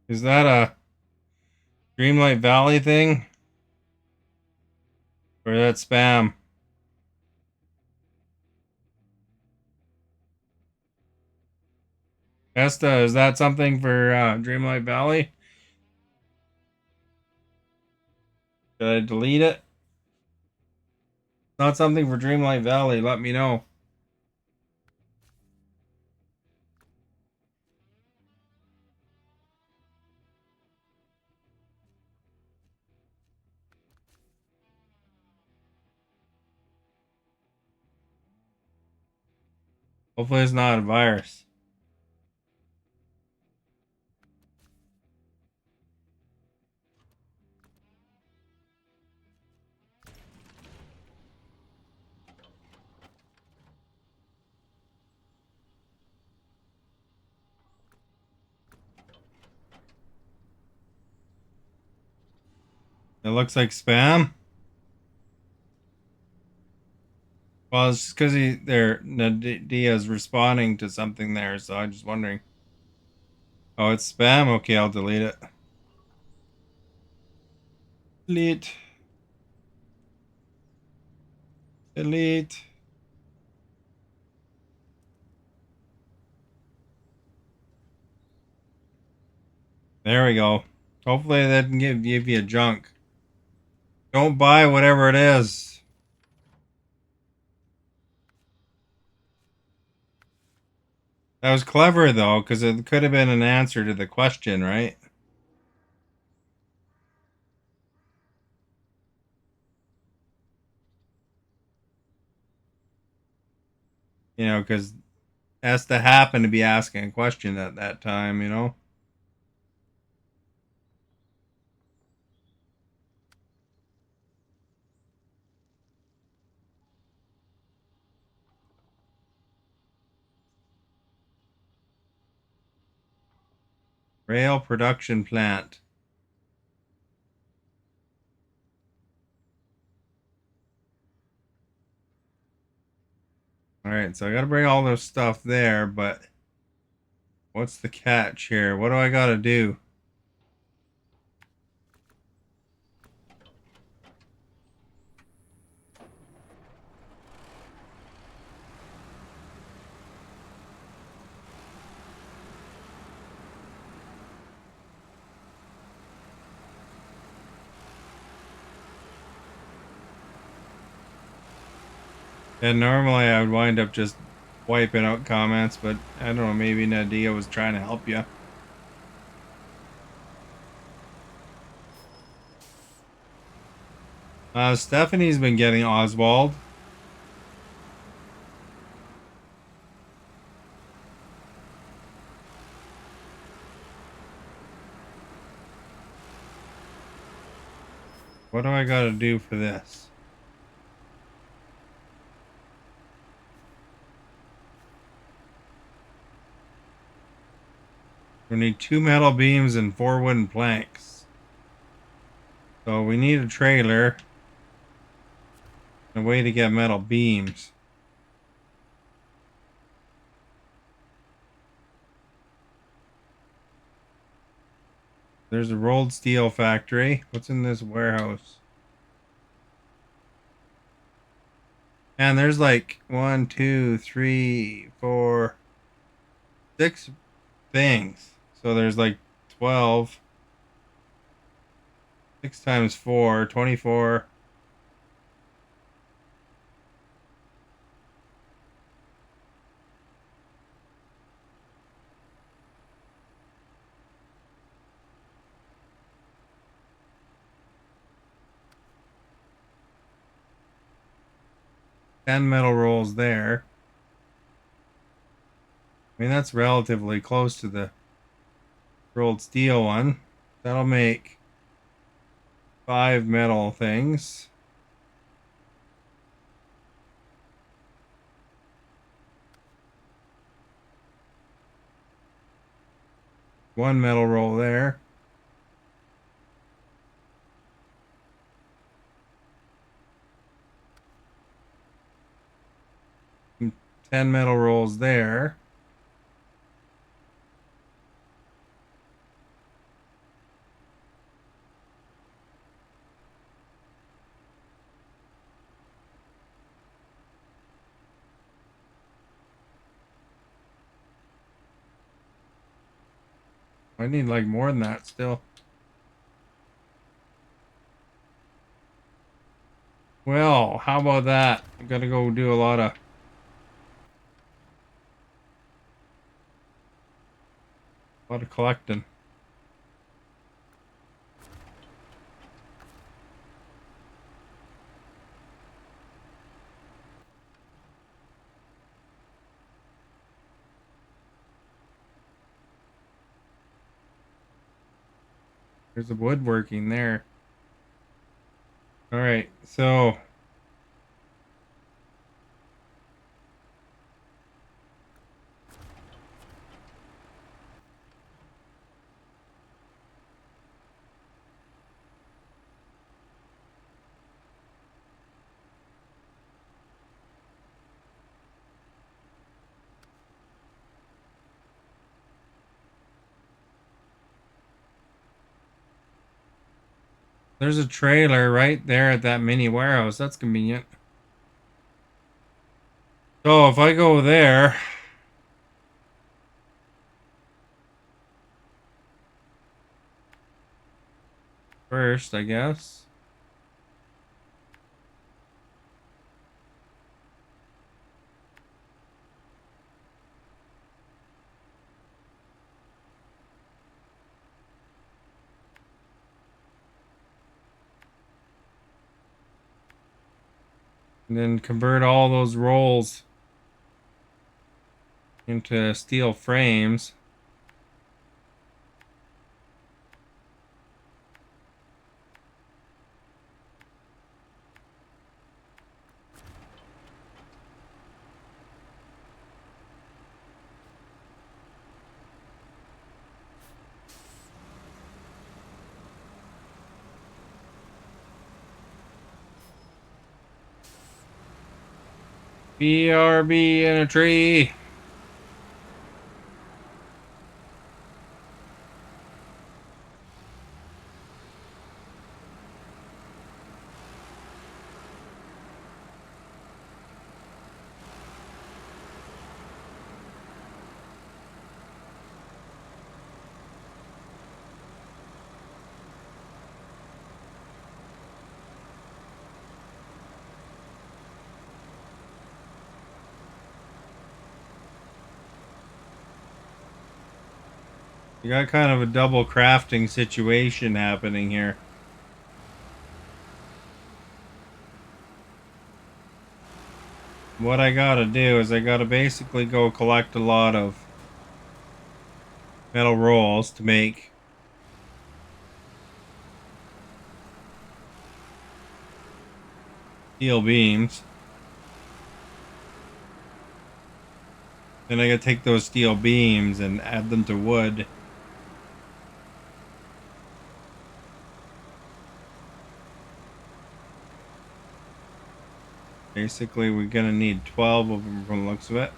Is that a Dreamlight Valley thing? Or that spam? Esta, is that something for Dreamlight Valley? Should I delete it? Not something for Dreamlight Valley, let me know. Hopefully it's not a virus. It looks like spam. Well, it's just because Nadia's responding to something there, so I'm just wondering. Oh, it's spam? Okay, I'll delete it. Delete. Delete. There we go. Hopefully that can give you a junk. Don't buy whatever it is. That was clever though, because it could have been an answer to the question, right? You know, because has to happen to be asking a question at that time, you know? Rail production plant. All right, so I got to bring all this stuff there, but what's the catch here? What do I got to do? And normally I would wind up just wiping out comments, but I don't know, maybe Nadia was trying to help you. Stephanie's been getting Oswald. What do I got to do for this? We need 2 metal beams and 4 wooden planks. So we need a trailer and a way to get metal beams. There's a rolled steel factory. What's in this warehouse? And there's like 1, 2, 3, 4, 6 things. So there's like 12. 6 times 4, 24. Ten metal rolls there. I mean, that's relatively close to the rolled steel one. That'll make 5 metal things. One metal roll there. And 10 metal rolls there. I need like more than that still. Well, how about that? I gotta go do a lot of collecting. There's the woodworking there. All right, so there's a trailer right there at that mini warehouse. That's convenient. So if I go there, first, I guess. And then convert all those rolls into steel frames. BRB in a tree. You got kind of a double crafting situation happening here. What I gotta do is I gotta basically go collect a lot of metal rolls to make steel beams. Then I gotta take those steel beams and add them to wood. Basically, we're gonna need 12 of them from the looks of it.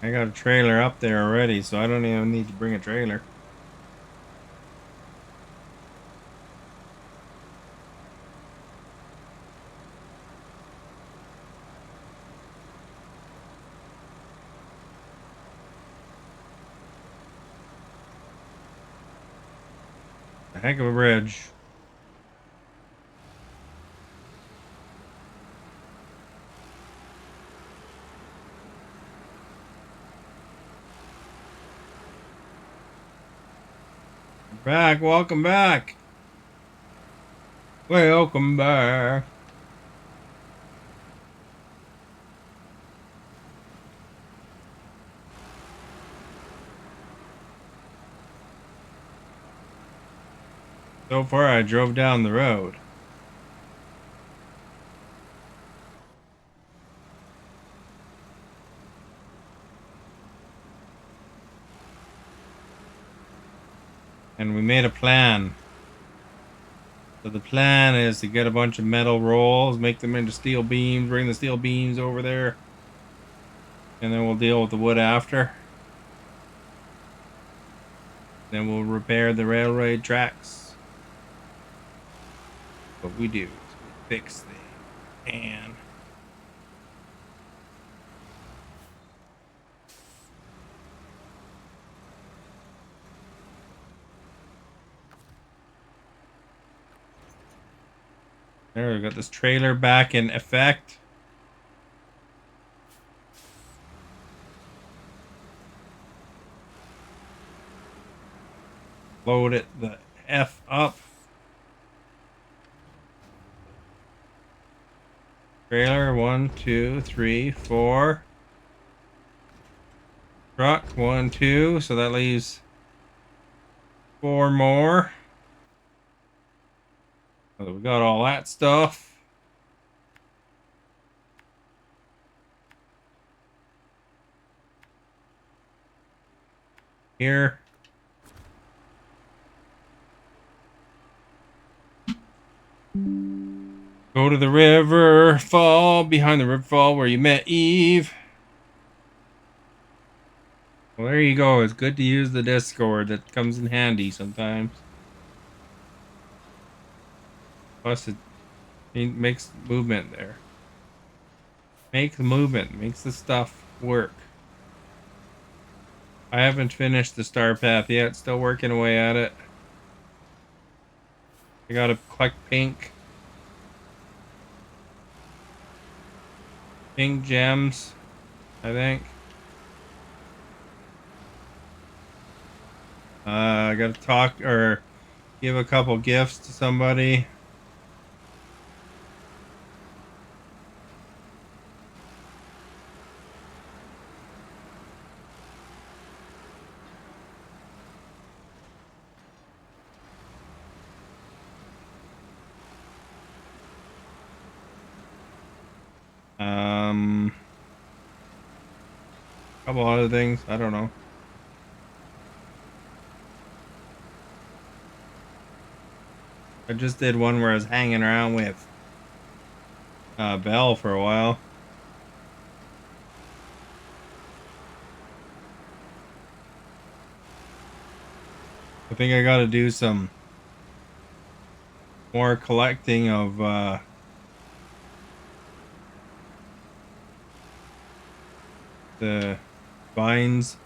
I got a trailer up there already, so I don't even need to bring a trailer. heck of a bridge. Back, welcome back. Welcome back. So far, I drove down the road. And we made a plan. So the plan is to get a bunch of metal rolls, make them into steel beams, bring the steel beams over there, and then we'll deal with the wood after. Then we'll repair the railroad tracks. What we do is we fix things. And there, we got this trailer back in effect. Load it the F up. Trailer 1, 2, 3, 4. Truck 1, 2. So that leaves 4 more. So we got all that stuff. Here. Go to the river fall, behind the river fall where you met Eve. Well, there you go. It's good to use the Discord. That comes in handy sometimes. Plus, it makes movement there. Make the movement. Makes the stuff work. I haven't finished the star path yet. Still working away at it. I gotta collect pink gems, I think. I gotta talk or give a couple gifts to somebody. Couple other things. I don't know. I just did one where I was hanging around with Belle for a while. I think I gotta do some more collecting of the vines.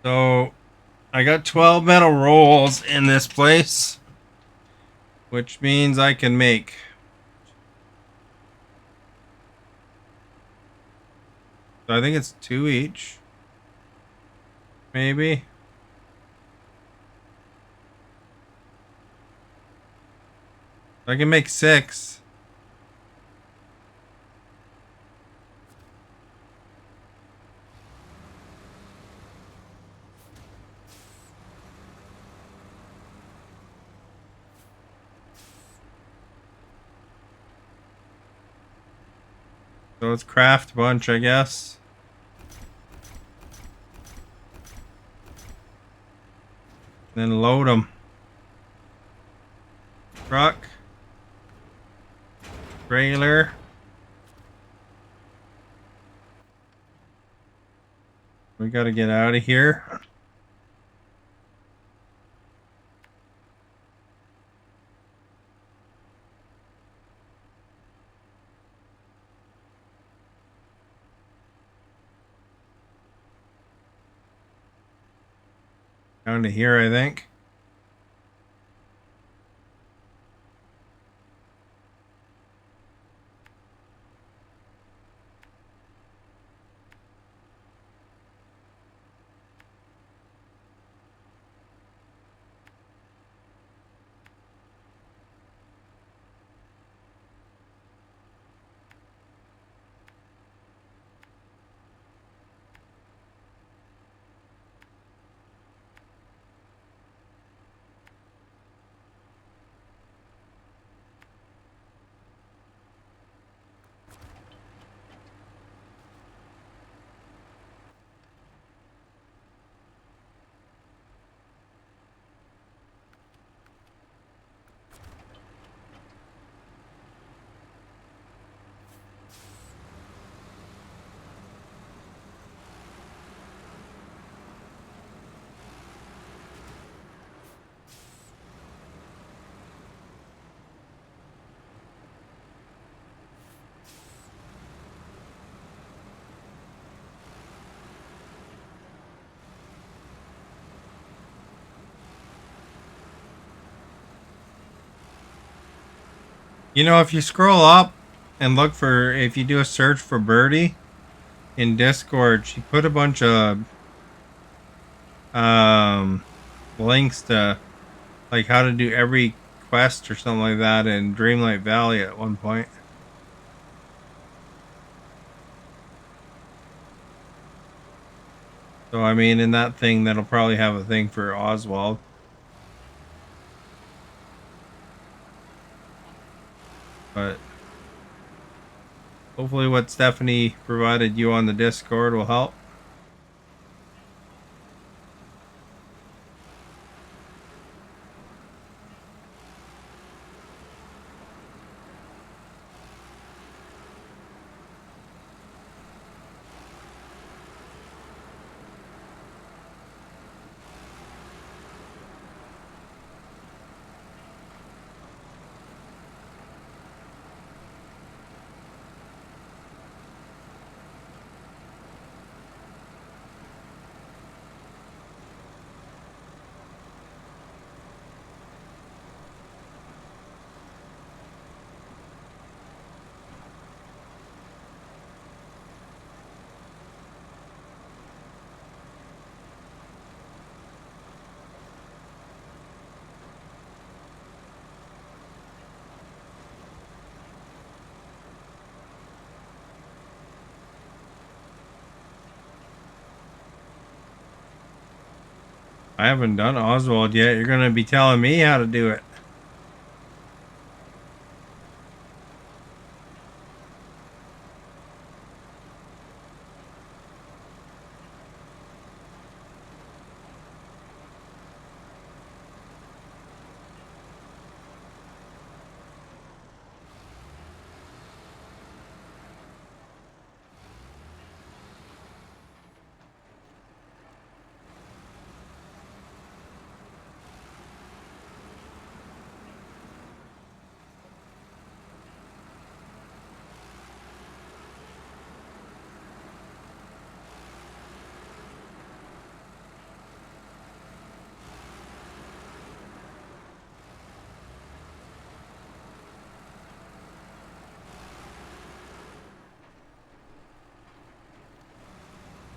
So I got 12 metal rolls in this place, which means I can make I think it's 2 each. Maybe. I can make 6. So let's craft a bunch, I guess. Then load them. Truck. Trailer. We gotta get out of here. Down to here, I think. You know, if you scroll up and look for, if you do a search for Birdie in Discord, she put a bunch of links to like how to do every quest or something like that in Dreamlight Valley at one point. So I mean, in that thing, that'll probably have a thing for Oswald. But hopefully what Stephanie provided you on the Discord will help. I haven't done Oswald yet. You're going to be telling me how to do it.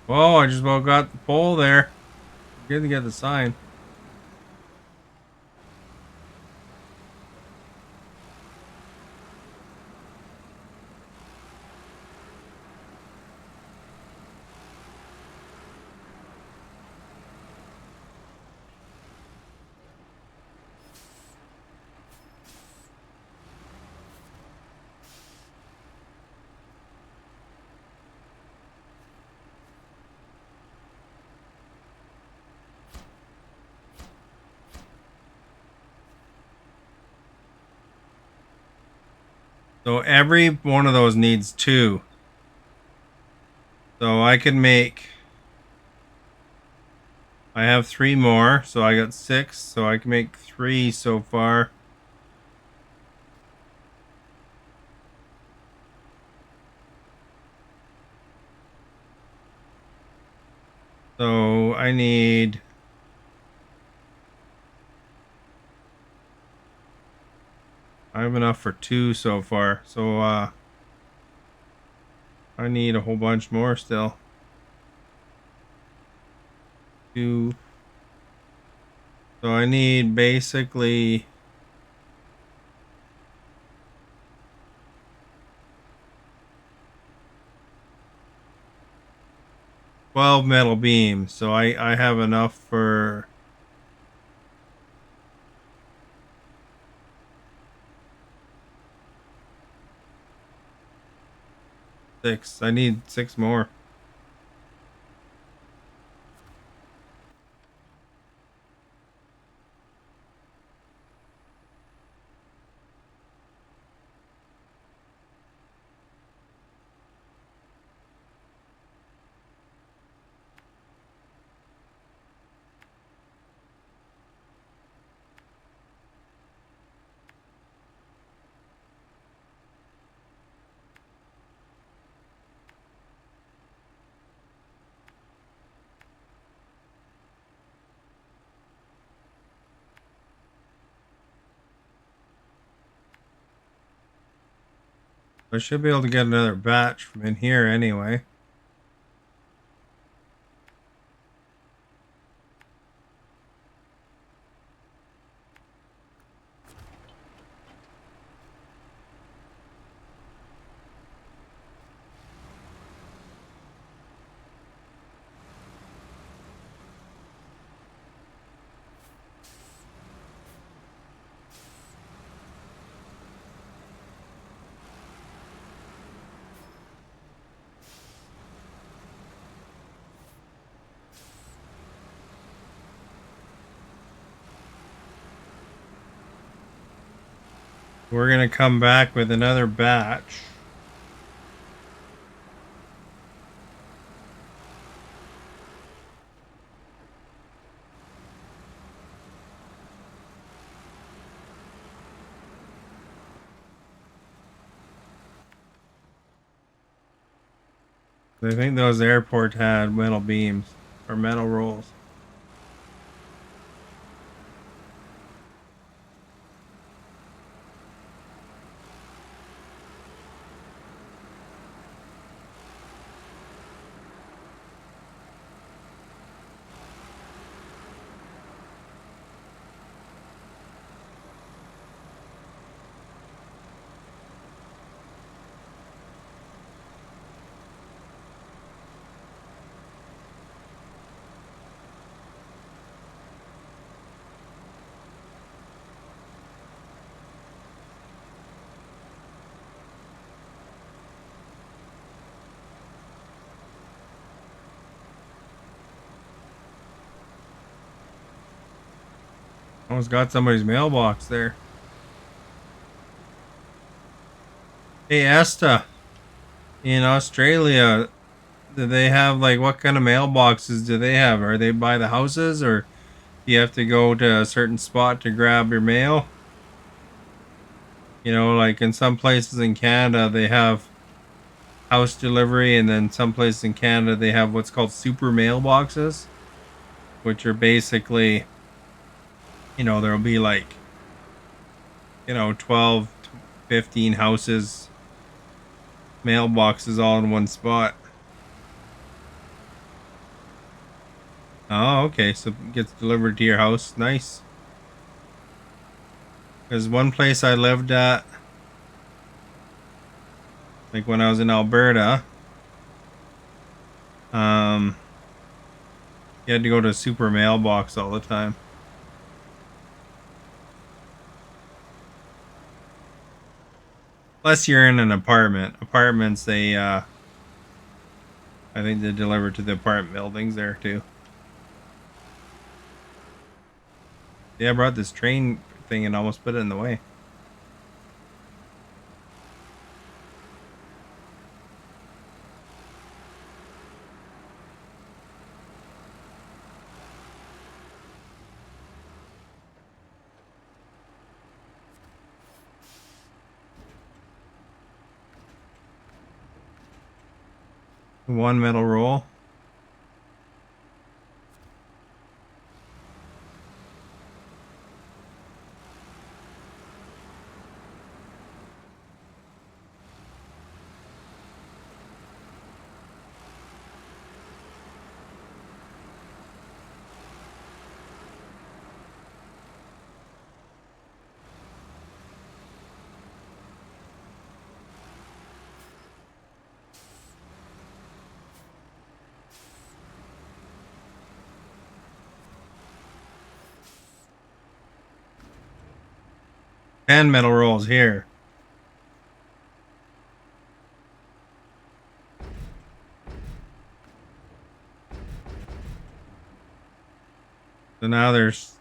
Whoa, I just about got the pole there. Good to get the sign. So every one of those needs 2. So I could make... I have 3 more, so I got 6. So I can make 3 so far. So I need... I have enough for 2 so far. So I need a whole bunch more still. 2. So I need basically 12 metal beams. So I have enough for 6. I need 6 more. I should be able to get another batch from in here anyway. We're going to come back with another batch. I think those airports had metal beams or metal rolls. Almost got somebody's mailbox there. Hey, Esta, in Australia, do they have like what kind of mailboxes do they have? Are they by the houses or do you have to go to a certain spot to grab your mail? You know, like in some places in Canada, they have house delivery, and then some places in Canada, they have what's called super mailboxes, which are basically, there'll be like, 12, 15 houses, mailboxes all in one spot. Oh, okay. So it gets delivered to your house. Nice. There's one place I lived at, like when I was in Alberta. Um, you had to go to a super mailbox all the time. Unless you're in an apartment. Apartments, I think they deliver to the apartment buildings there too. Yeah, I brought this train thing and almost put it in the way. One metal roll. And metal rolls here. So now there's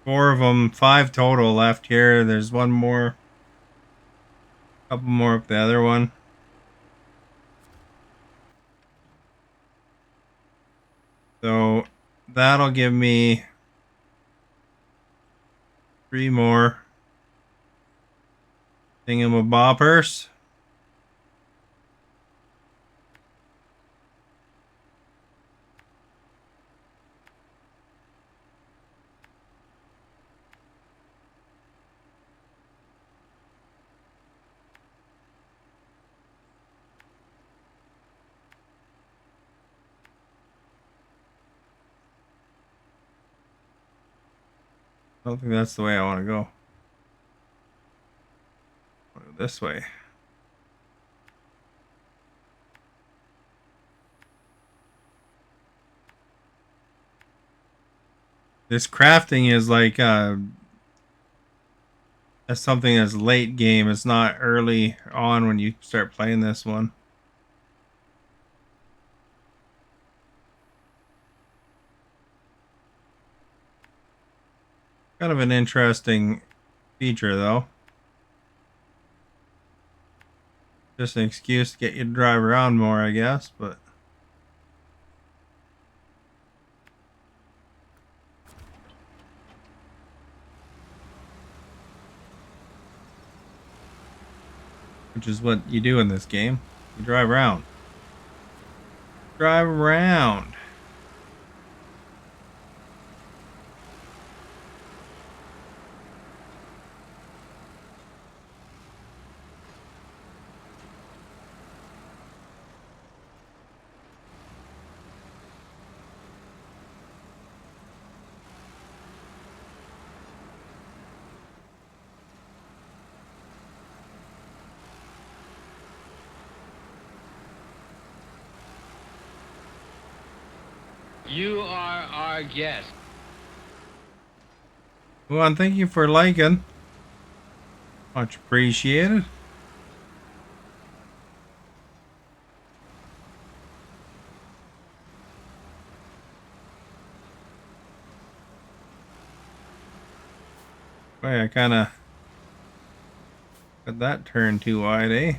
4 of them, 5 total left here. There's one more, couple more up the other one. So that'll give me 3 more thingamaboppers. I don't think that's the way I want to go. I want to go this way. This crafting is like that's something that's late game. It's not early on when you start playing this one. Kind of an interesting feature, though. Just an excuse to get you to drive around more, I guess, but which is what you do in this game. You drive around. Drive around. You are our guest. Well, and thank you for liking. Much appreciated. Boy, I kind of got that turned too wide, eh?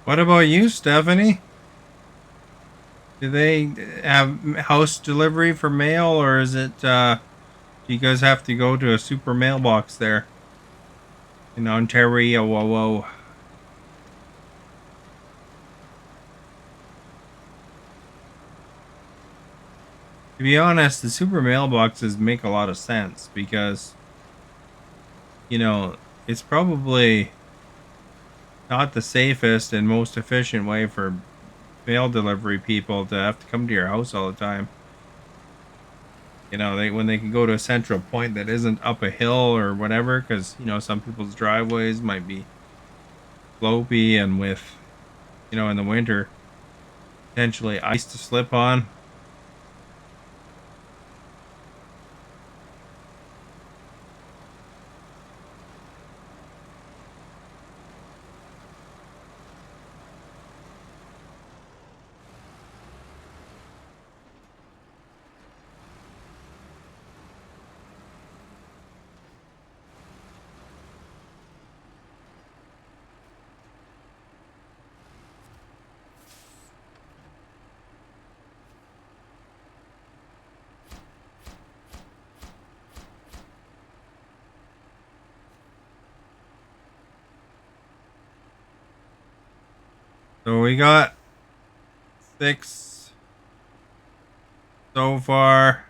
What about you, Stephanie? Do they have house delivery for mail, or is it, do you guys have to go to a super mailbox there in Ontario? Whoa, whoa. To be honest, the super mailboxes make a lot of sense because, you know, it's probably not the safest and most efficient way for mail delivery people to have to come to your house all the time. You know, they when they can go to a central point that isn't up a hill or whatever, because you know some people's driveways might be slopey and with, you know, in the winter potentially ice to slip on. So we got 6 so far.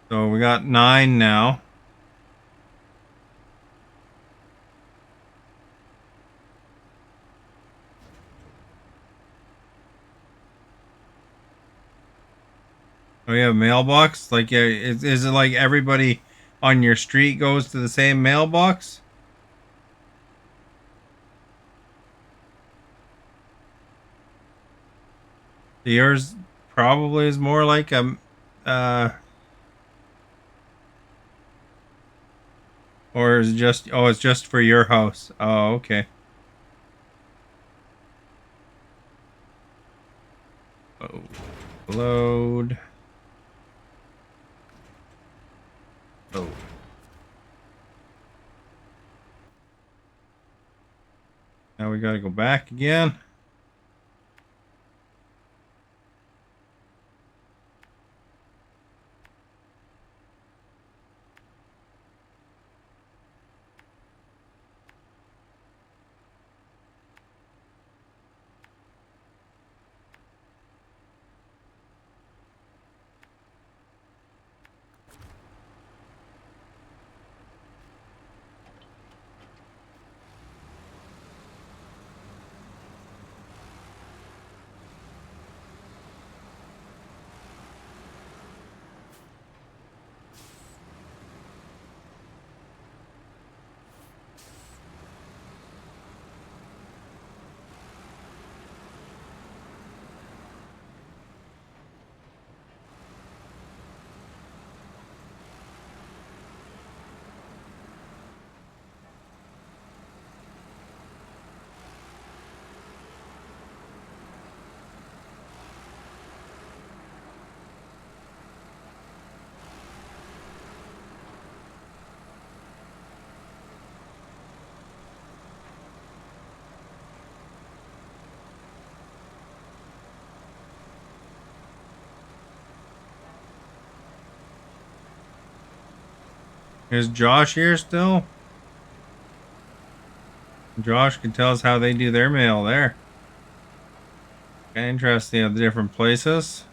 So we got 9 now. Oh, we have mailbox. Like, yeah, is it like everybody on your street goes to the same mailbox? Yours probably is more like a, uh, or is it just, oh, it's just for your house. Oh, okay. Oh, load. Oh. Now we got to go back again. Is Josh here still? Josh can tell us how they do their mail there. Kind of interesting of the different places.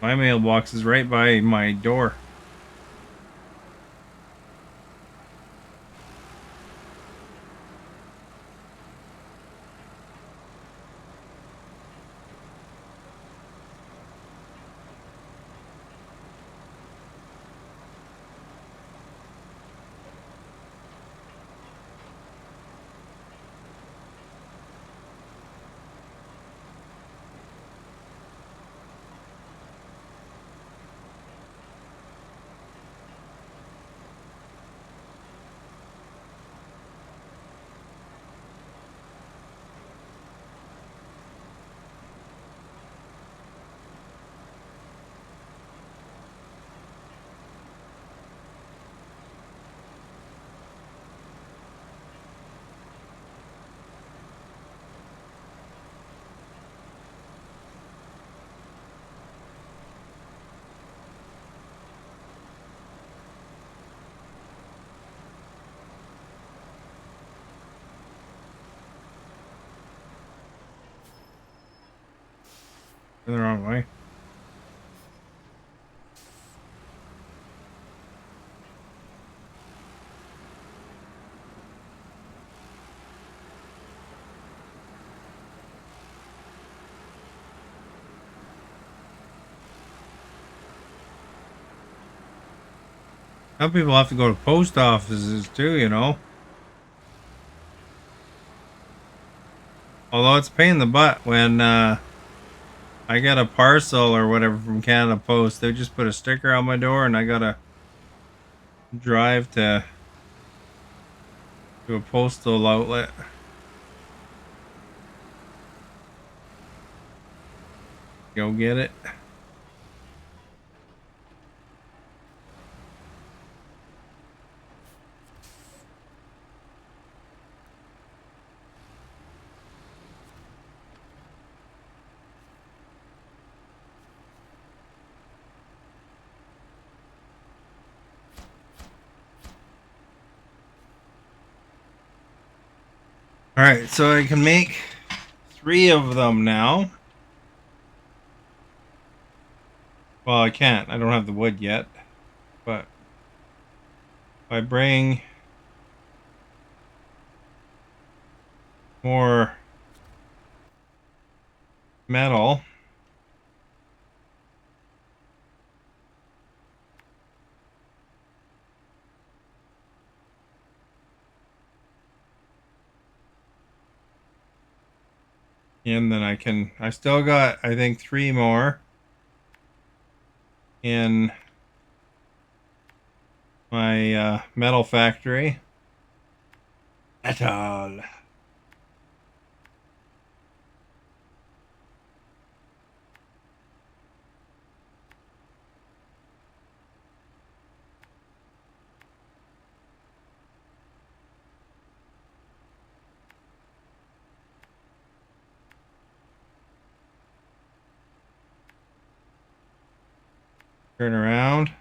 My mailbox is right by my door. The wrong way. Some people have to go to post offices too, you know. Although it's a pain in the butt when I get a parcel or whatever from Canada Post, they just put a sticker on my door and I gotta drive to a postal outlet. Go get it. Alright, so I can make 3 of them now. Well, I can't. I don't have the wood yet. But if I bring more metal, and then I still got, I think, 3 more in my metal factory. Metal. Turn around.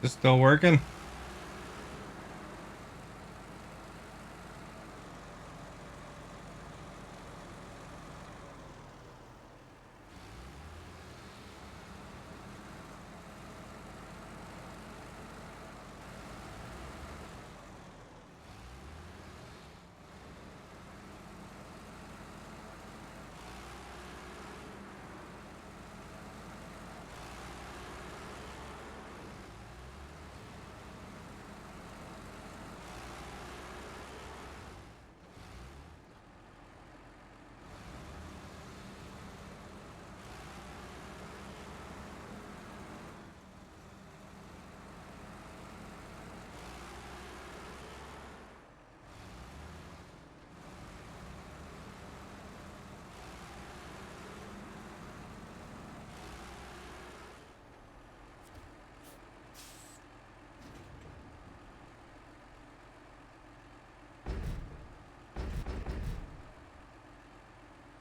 Is it still working?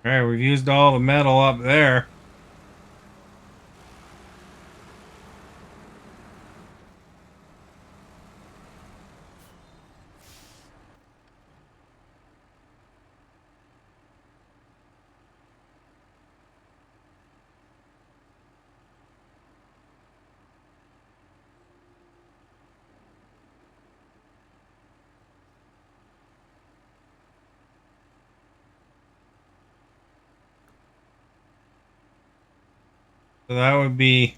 All right, we've used all the metal up there. So that would be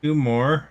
2 more.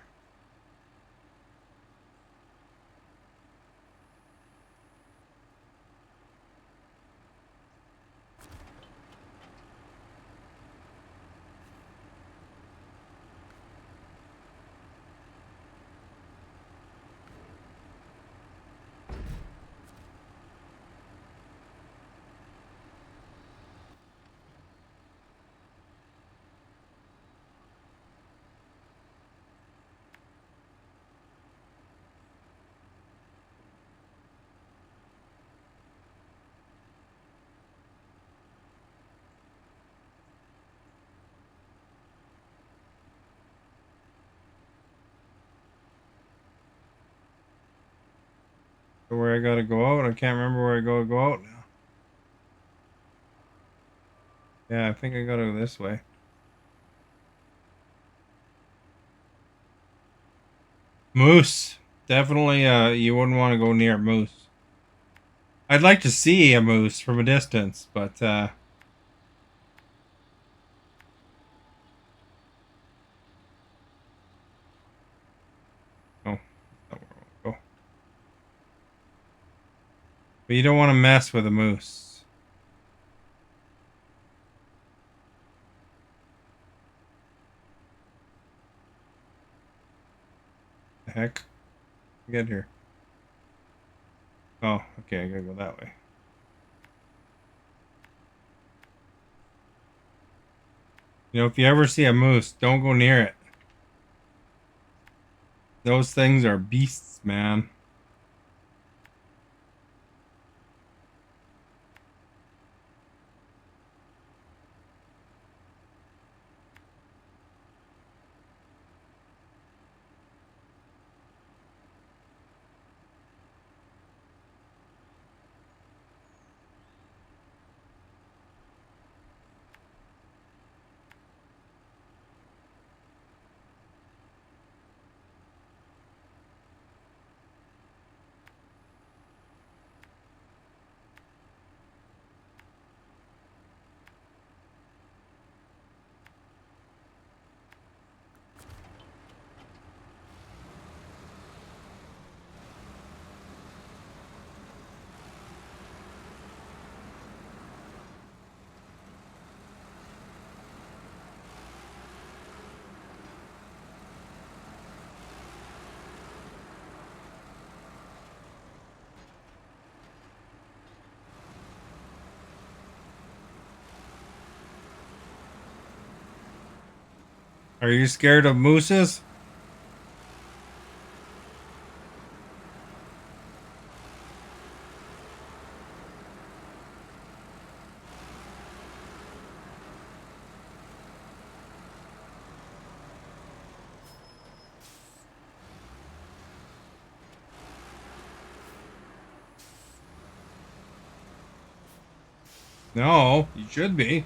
So where I gotta go out? I can't remember where I gotta go out now. Yeah, I think I gotta go this way. Moose. Definitely, you wouldn't want to go near a moose. I'd like to see a moose from a distance, but, oh, that's not where I want to go. But you don't want to mess with a moose. The heck? Get here. Oh, okay, I gotta go that way. You know, if you ever see a moose, don't go near it. Those things are beasts, man. Are you scared of mooses? No, you should be.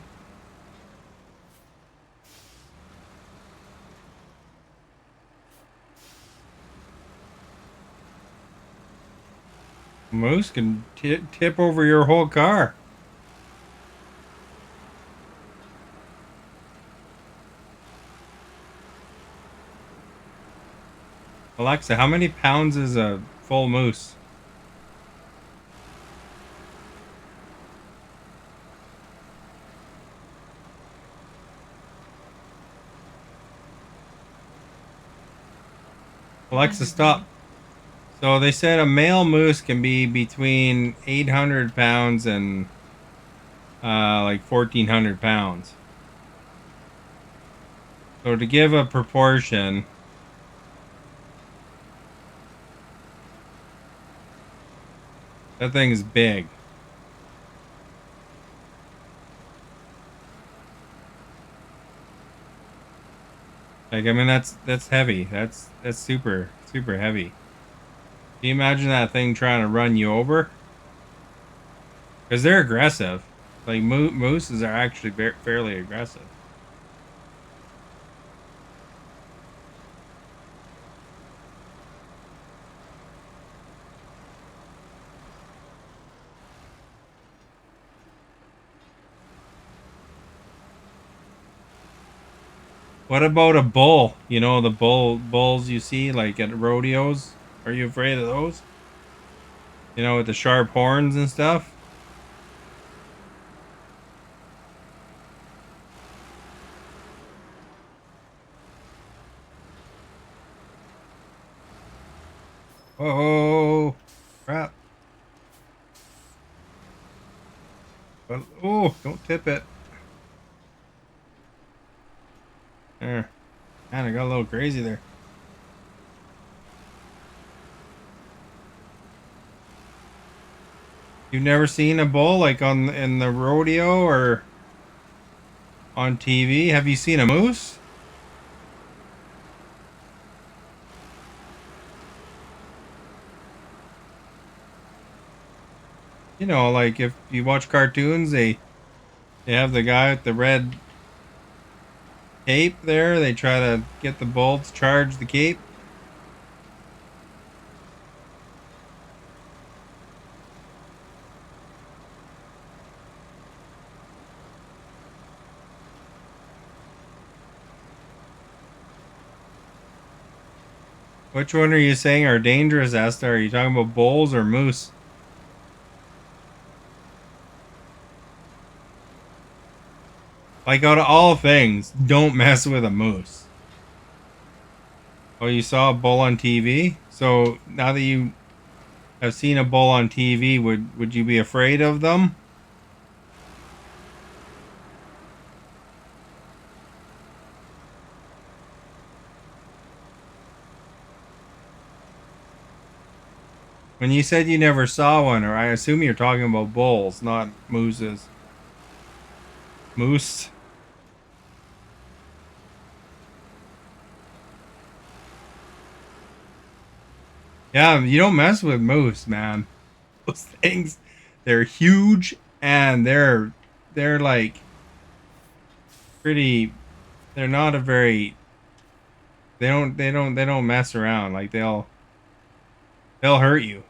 A moose can tip over your whole car. Alexa, how many pounds is a full moose? Alexa, stop. So they said a male moose can be between 800 pounds and like 1,400 pounds. So to give a proportion, that thing is big. Like, I mean, that's heavy. That's super super heavy. Can you imagine that thing trying to run you over? Because they're aggressive. Like mooses are actually fairly aggressive. What about a bull? You know the bulls you see like at rodeos? Are you afraid of those? You know, with the sharp horns and stuff? Oh, crap. But, oh, don't tip it. There. Man, I got a little crazy there. You've never seen a bull like on in the rodeo or on TV? Have you seen a moose? You know, like if you watch cartoons, they have the guy with the red cape there. They try to get the bull to charge the cape. Which one are you saying are dangerous, Esther? Are you talking about bulls or moose? Like out of all things, don't mess with a moose. Oh, you saw a bull on TV? So now that you have seen a bull on TV, would you be afraid of them? When you said you never saw one, or I assume you're talking about bulls, not mooses. Moose. Yeah, you don't mess with moose, man. Those things, they're huge and they're like pretty. They're not a very. They don't mess around. Like they'll hurt you.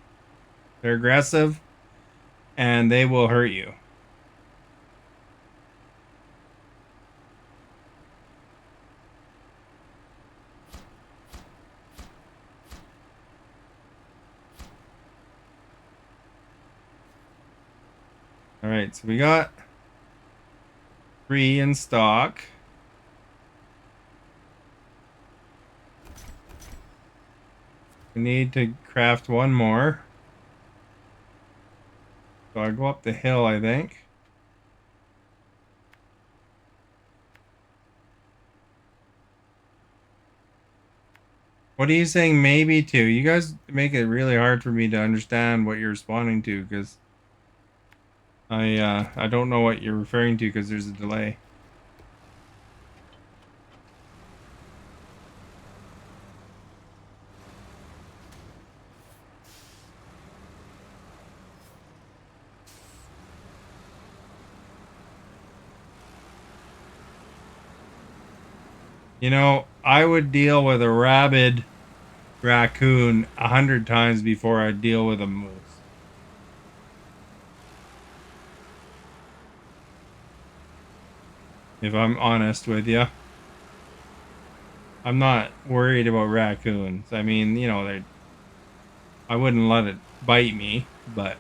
They're aggressive and they will hurt you. All right, so we got 3 in stock. We need to craft one more. So I go up the hill, I think. What are you saying maybe to? You guys make it really hard for me to understand what you're responding to because I don't know what you're referring to because there's a delay. You know, I would deal with a rabid raccoon 100 times before I'd deal with a moose. If I'm honest with you, I'm not worried about raccoons. I mean, you know, I wouldn't let it bite me, but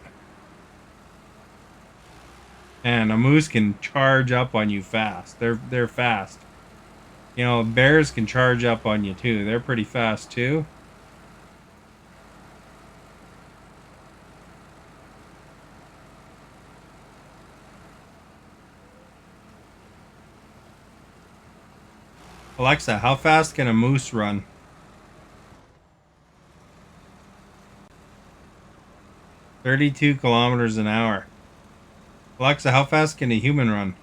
and a moose can charge up on you fast. They're fast. You know, bears can charge up on you too. They're pretty fast too. Alexa, how fast can a moose run? 32 kilometers an hour. Alexa, how fast can a human run?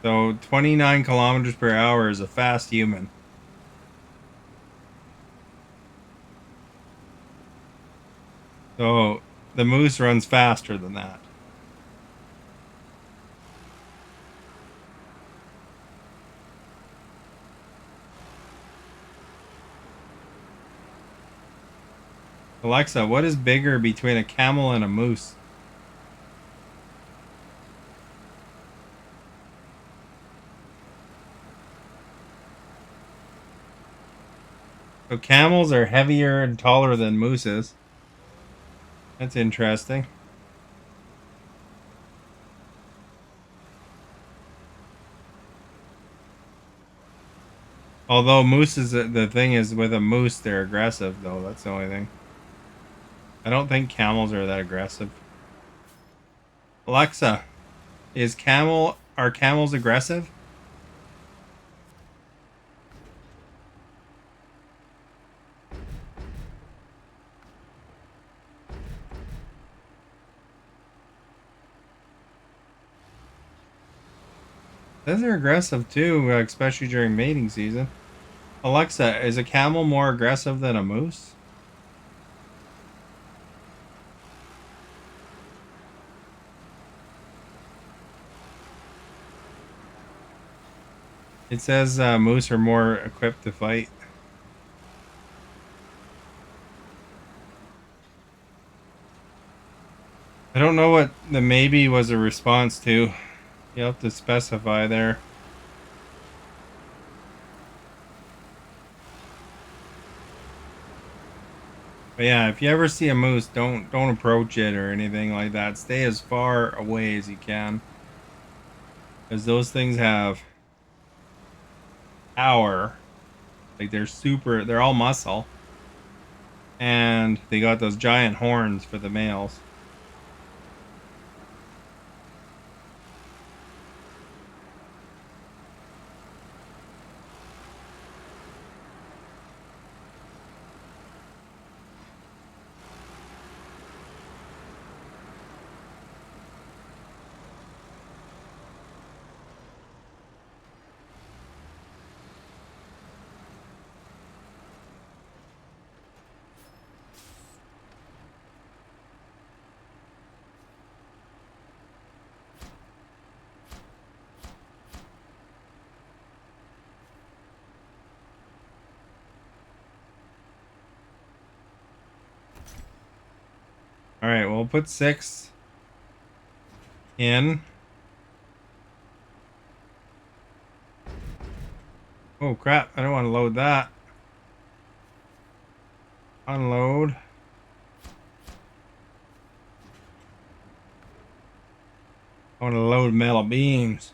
So 29 kilometers per hour is a fast human. So the moose runs faster than that. Alexa, what is bigger between a camel and a moose? So camels are heavier and taller than mooses. That's interesting. Although mooses, the thing is with a moose, they're aggressive though. That's the only thing. I don't think camels are that aggressive. Alexa, are camels aggressive? Says they're aggressive too, especially during mating season. Alexa, is a camel more aggressive than a moose? It says moose are more equipped to fight. I don't know what the maybe was a response to. You have to specify there. But yeah, if you ever see a moose, don't approach it or anything like that. Stay as far away as you can, because those things have power. Like they're all muscle, and they got those giant horns for the males. All right, well, we'll put 6 in. Oh crap! I don't want to load that. Unload. I want to load metal beams.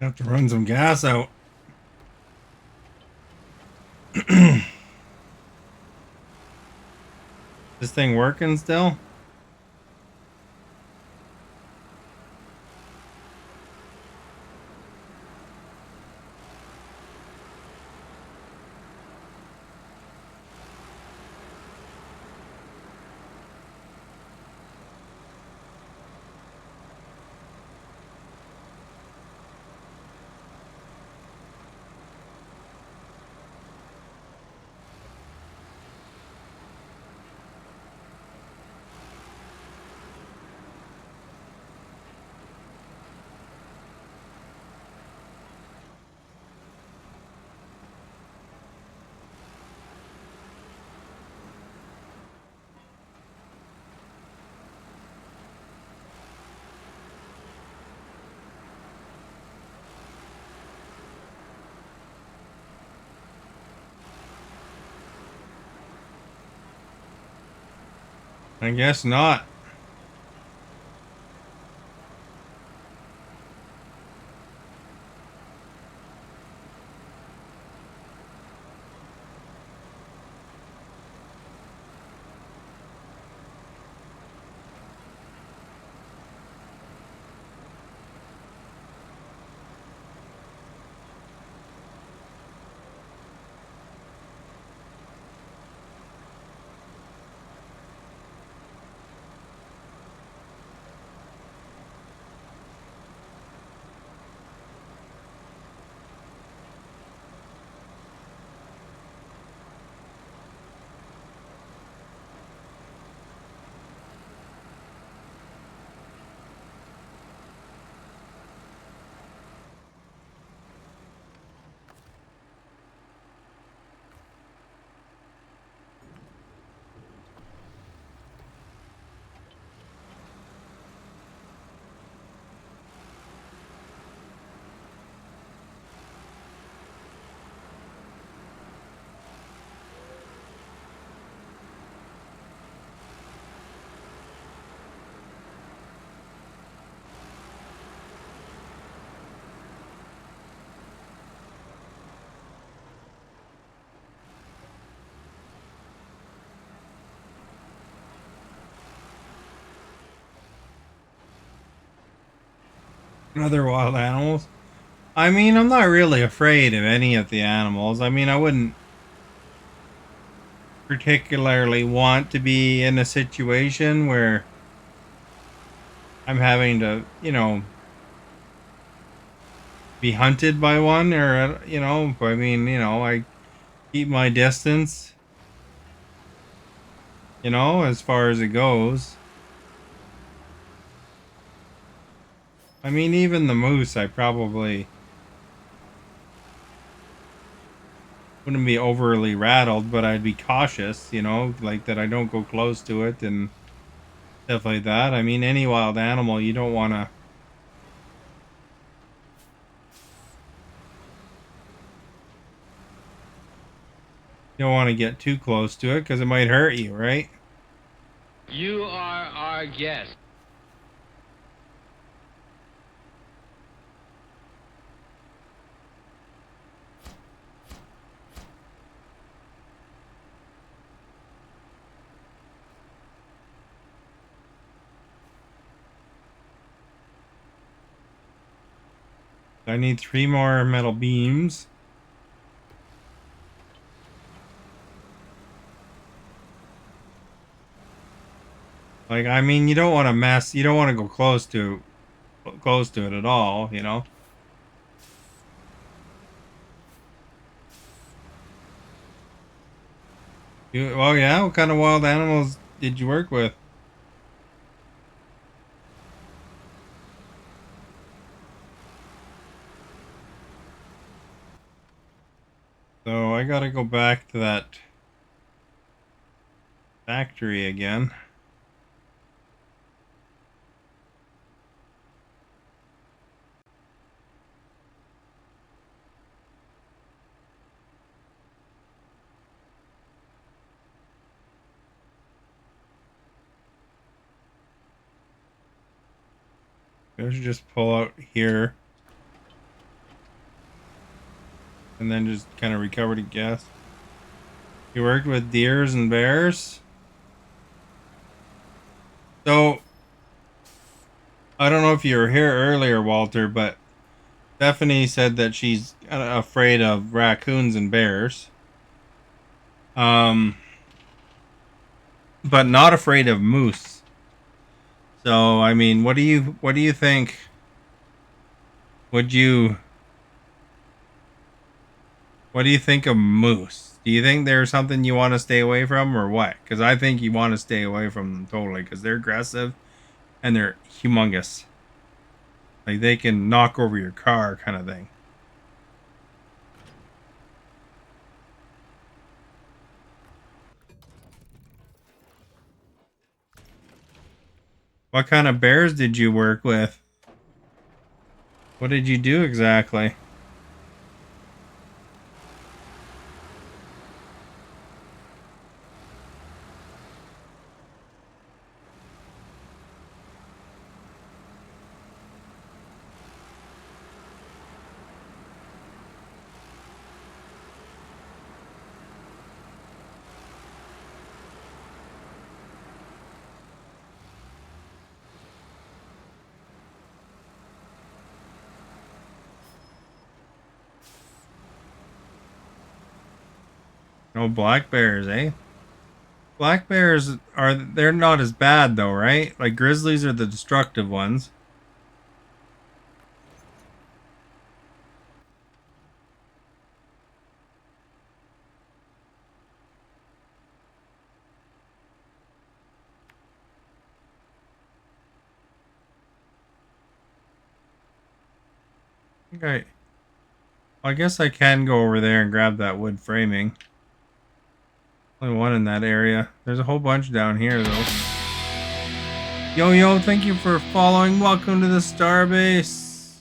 Have to run some gas out. This thing working still? I guess not. Other wild animals. I mean, I'm not really afraid of any of the animals. I mean, I wouldn't particularly want to be in a situation where I'm having to, be hunted by one or, I mean, I keep my distance, as far as it goes. I mean, even the moose, I probably wouldn't be overly rattled, but I'd be cautious, like that I don't go close to it and stuff like that. I mean, any wild animal, you don't want to get too close to it because it might hurt you, right? You are our guest. I need 3 more metal beams. Like, I mean, you don't want to mess. You don't want to go close to it at all. Oh yeah, what kind of wild animals did you work with? So I gotta go back to that factory again. I should just pull out here and then just kind of recover the gas. You worked with deers and bears? So I don't know if you were here earlier, Walter, but Stephanie said that she's afraid of raccoons and bears. Um, but not afraid of moose. So I mean, what do you think? Would you What do you think of moose? Do you think there's something you want to stay away from or what? Because I think you want to stay away from them totally because they're aggressive and they're humongous. Like they can knock over your car kind of thing. What kind of bears did you work with? What did you do exactly? Oh, black bears, eh? Black bears they're not as bad though, right? Like grizzlies are the destructive ones. Okay. I guess I can go over there and grab that wood framing. Only one in that area. There's a whole bunch down here though. Yo, thank you for following. Welcome to the Starbase.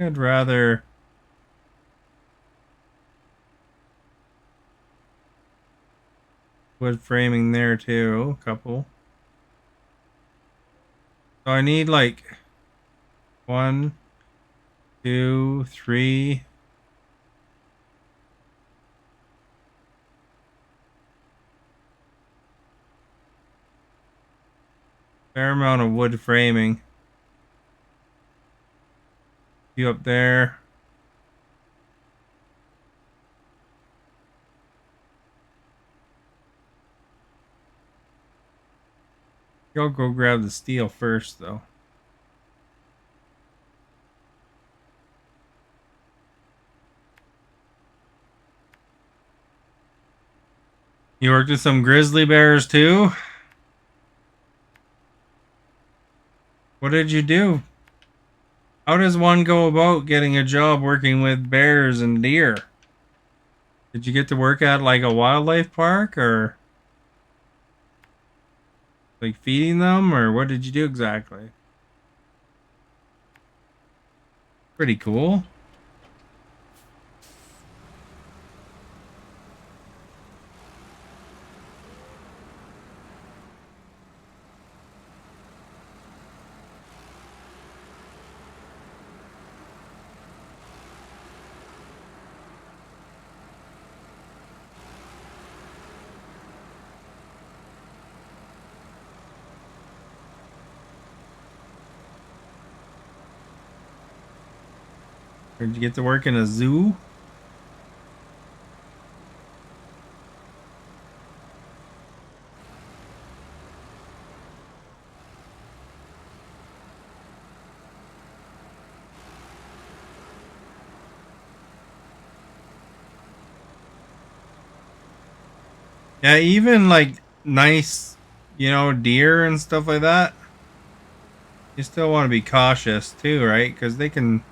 I'd rather wood framing there too. A couple. So I need like 1, 2, 3. Fair amount of wood framing. You up there. I'll go grab the steel first though. You worked with some grizzly bears too? What did you do? How does one go about getting a job working with bears and deer? Did you get to work at like a wildlife park or like feeding them or what did you do exactly? Pretty cool. Did you get to work in a zoo? Yeah, even like nice, deer and stuff like that. You still want to be cautious too, right? Because they can,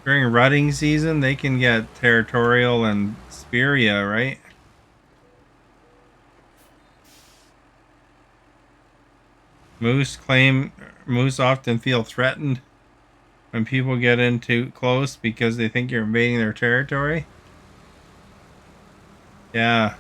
during rutting season, they can get territorial and spear ya, right? Moose often feel threatened when people get in too close because they think you're invading their territory. Yeah.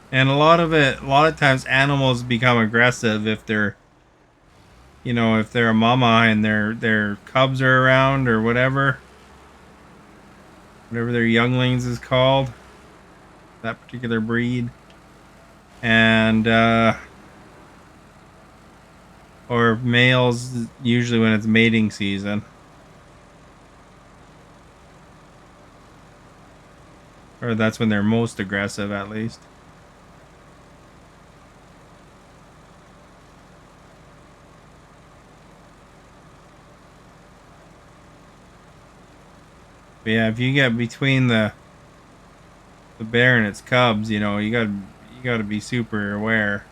And a lot of times animals become aggressive if they're, if they're a mama and their cubs are around or whatever their younglings is called, that particular breed. And or males usually when it's mating season. Or that's when they're most aggressive at least. But yeah, if you get between the bear and its cubs, you gotta be super aware.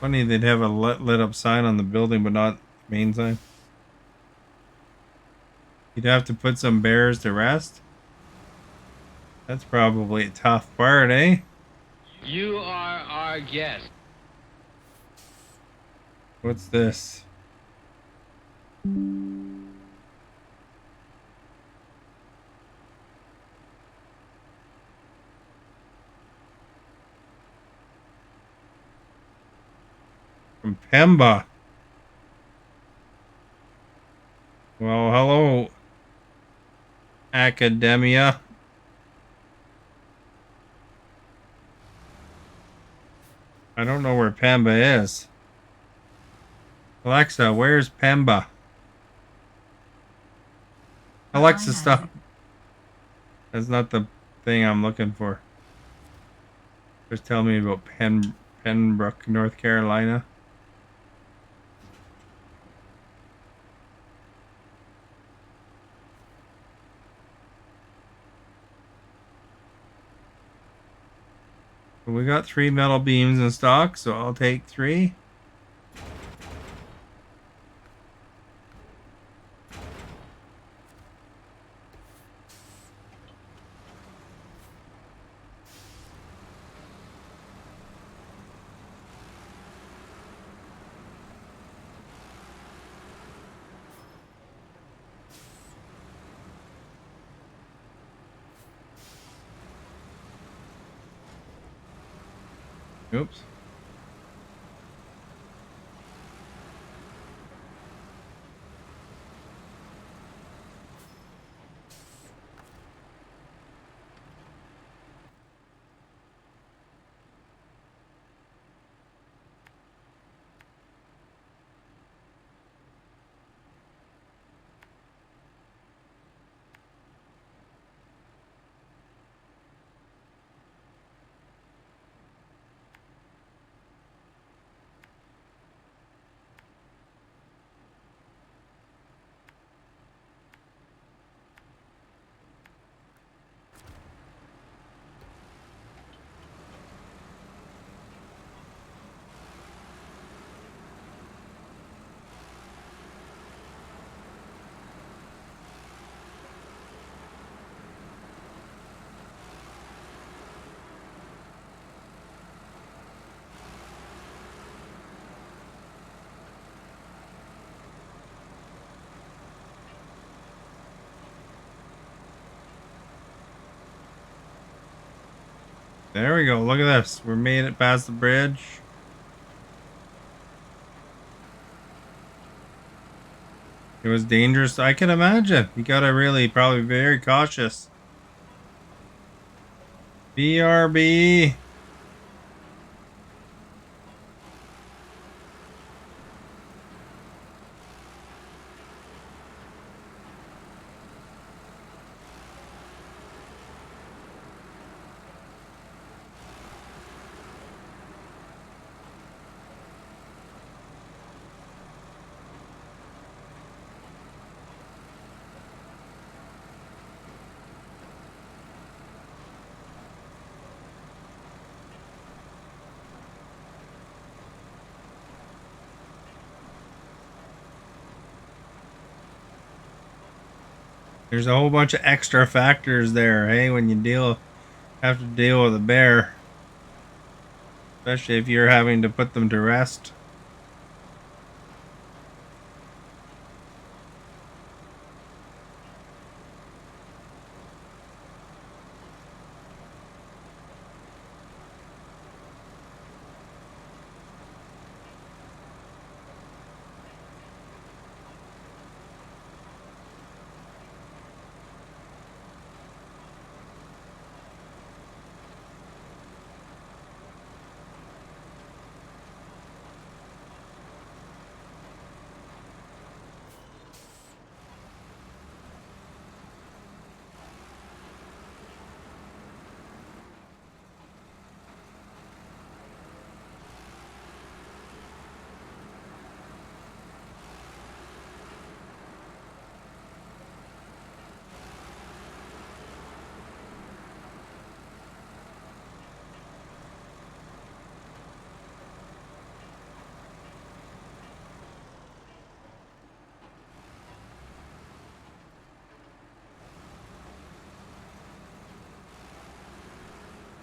Funny they'd have a lit up sign on the building, but not the main sign. You'd have to put some bears to rest. That's probably a tough part, eh? You are our guest. What's this? From Pemba. Well, hello, Academia. I don't know where Pemba is. Alexa, where's Pemba? Alexa, stop. That's not the thing I'm looking for. Just tell me about Pembroke, North Carolina. We got 3 metal beams in stock, so I'll take 3. Oops. There we go. Look at this. We made it past the bridge. It was dangerous. I can imagine. You gotta really probably be very cautious. BRB. There's a whole bunch of extra factors there, hey, when you have to deal with a bear. Especially if you're having to put them to rest.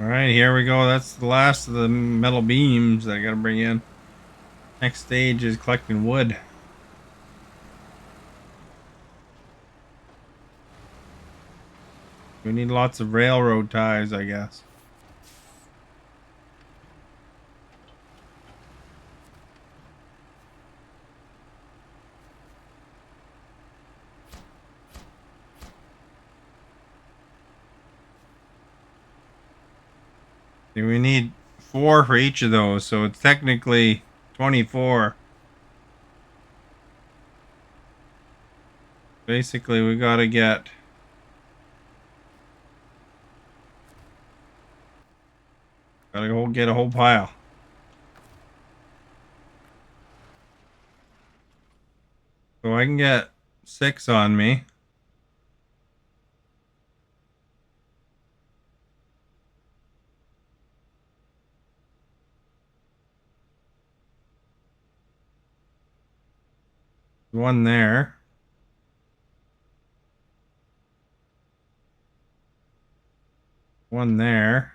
All right, here we go. That's the last of the metal beams that I gotta bring in. Next stage is collecting wood. We need lots of railroad ties, I guess. We need 4 for each of those, so it's technically 24. Basically, we gotta get... Gotta go get a whole pile. So I can get 6 on me. One there. One there.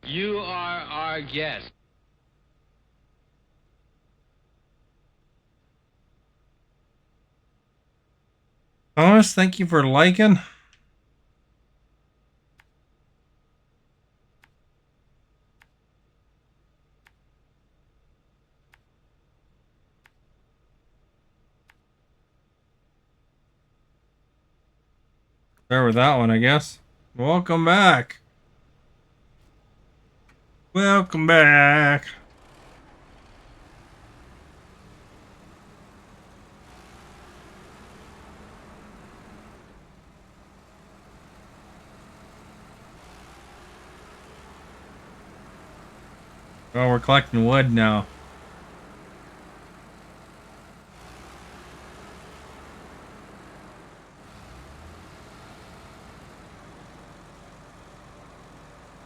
You are our guest. Thomas, thank you for liking. There with that one, I guess. Welcome back. Welcome back. Well, we're collecting wood now.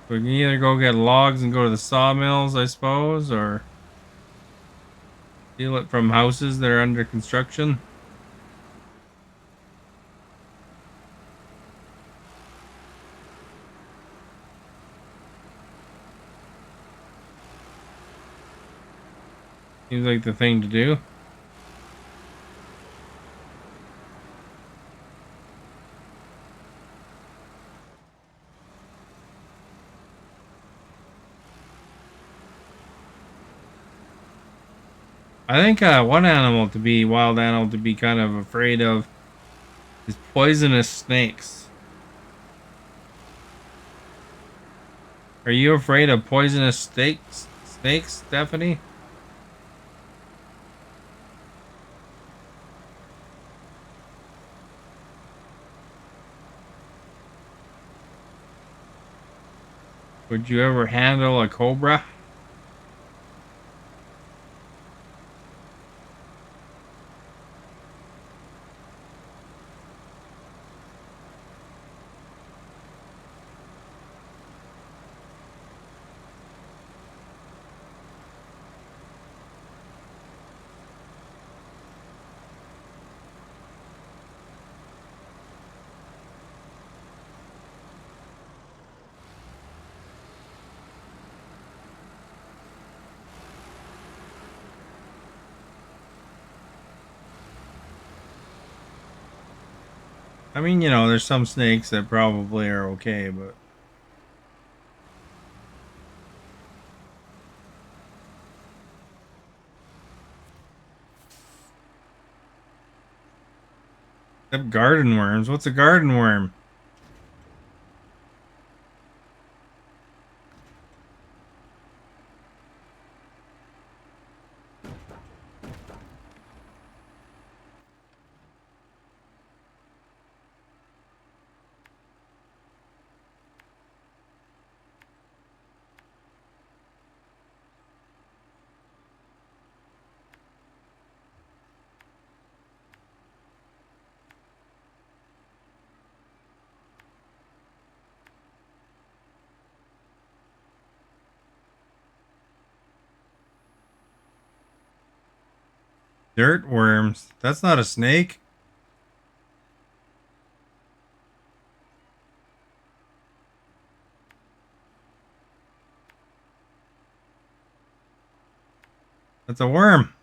We can either go get logs and go to the sawmills, I suppose, or steal it from houses that are under construction. Seems like the thing to do. I think one wild animal to be kind of afraid of is poisonous snakes. Are you afraid of poisonous snakes, Stephanie? Would you ever handle a cobra? I mean, you know, there's some snakes that probably are okay, but except garden worms. What's a garden worm? Dirt worms. That's not a snake. That's a worm.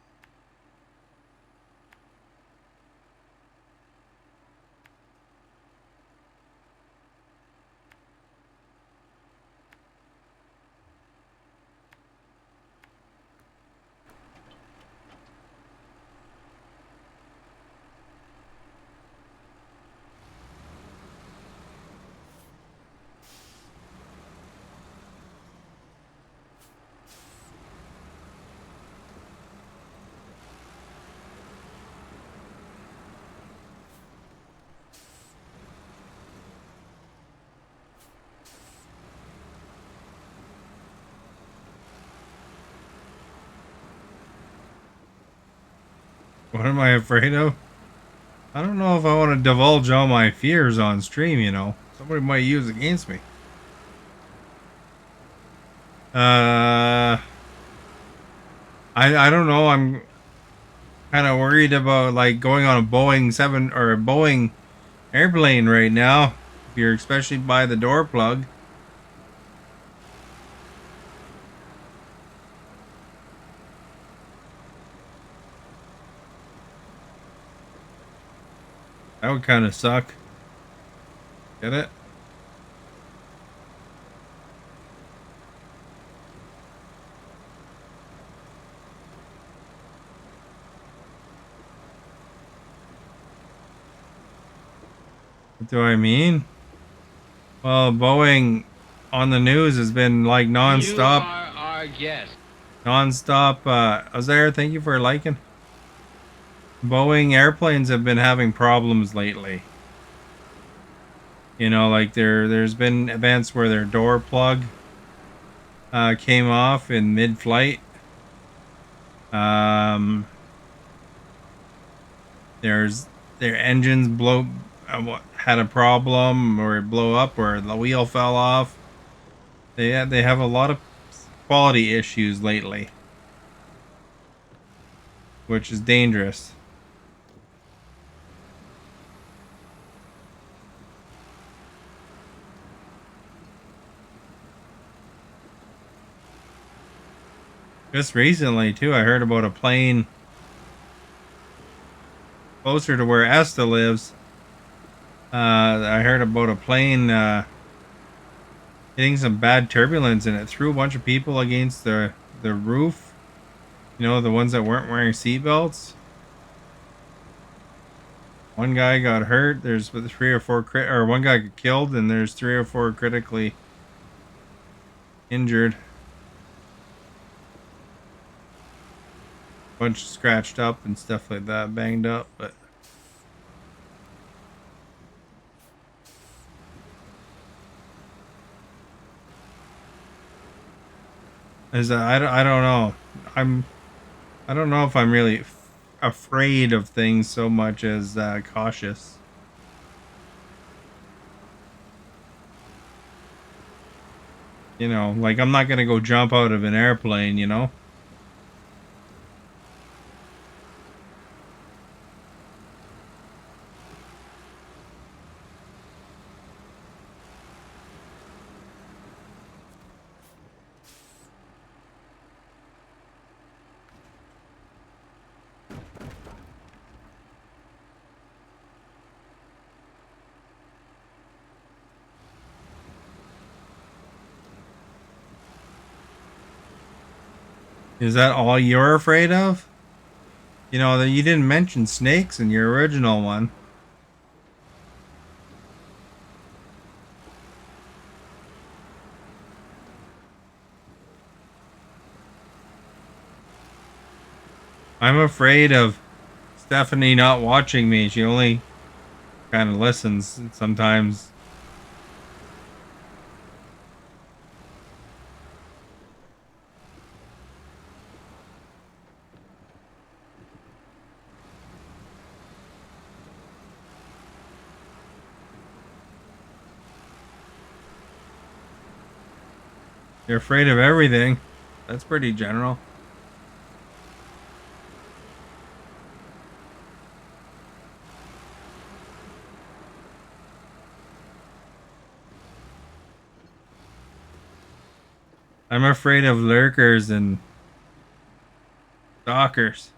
What am I afraid of? I don't know if I want to divulge all my fears on stream, you know. Somebody might use it against me. I don't know. I'm kind of worried about like going on a Boeing 7 or a Boeing airplane right now. If you're especially by the door plug. That would kind of suck. Get it? What do I mean? Well, Boeing on the news has been like You nonstop. are our guest. Nonstop. I was there. Thank you for liking. Boeing airplanes have been having problems lately. You know, like there's been events where their door plug came off in mid-flight. Um, there's their engines had a problem or it blew up or the wheel fell off. They have a lot of quality issues lately, which is dangerous. Just recently, too, I heard about a plane closer to where Esta lives. I heard about a plane hitting some bad turbulence and it threw a bunch of people against the roof. You know, the ones that weren't wearing seatbelts. One guy got hurt. There's 3 or 4 or one guy got killed, and there's 3 or 4 critically injured. Bunch scratched up and stuff like that, banged up, but I don't know. I don't know if I'm really afraid of things so much as cautious. You know, like I'm not gonna go jump out of an airplane, you know? Is that all you're afraid of? You know, that you didn't mention snakes in your original one. I'm afraid of Stephanie not watching me. She only kind of listens sometimes. You're afraid of everything. That's pretty general. I'm afraid of lurkers and stalkers.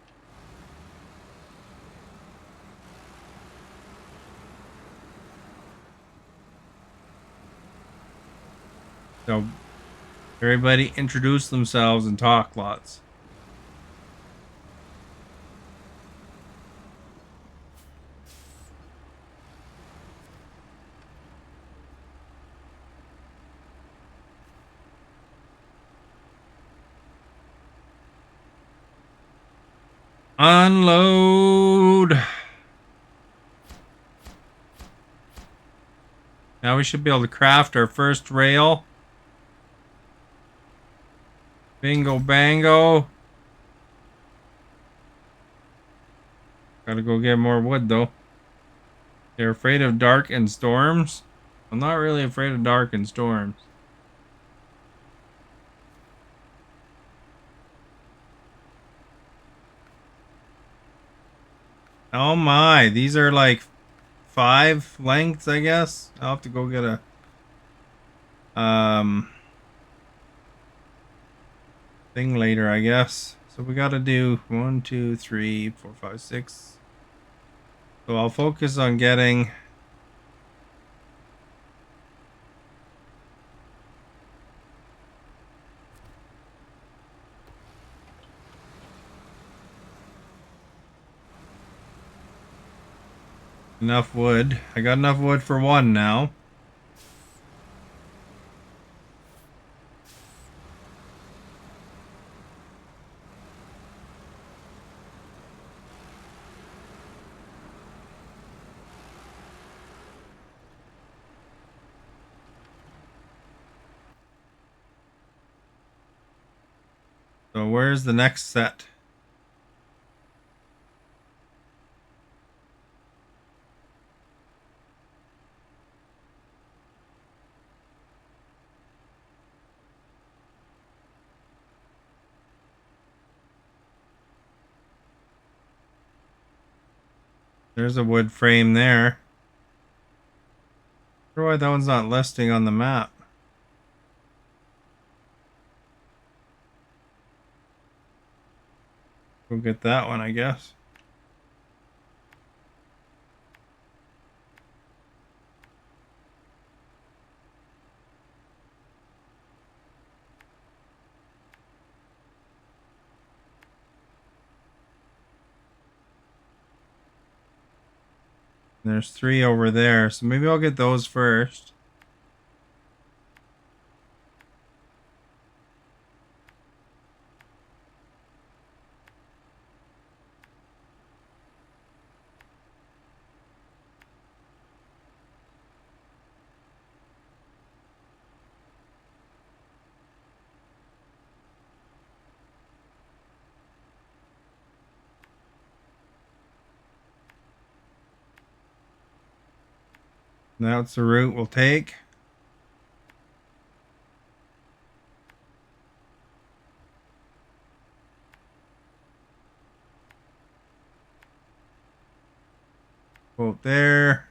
So everybody introduce themselves and talk lots. Unload. Now we should be able to craft our first rail. Bingo bango. Gotta go get more wood though. They're afraid of dark and storms. I'm not really afraid of dark and storms. Oh my, these are like 5 lengths, I guess. I'll have to go get a thing later, I guess. So we gotta do 1, 2, 3, 4, 5, 6. So I'll focus on getting enough wood. I got enough wood for 1 now. So where's the next set? There's a wood frame there. I wonder why that one's not listing on the map. Go get that one, I guess. There's 3 over there, so maybe I'll get those first. That's the route we'll take. Go up there.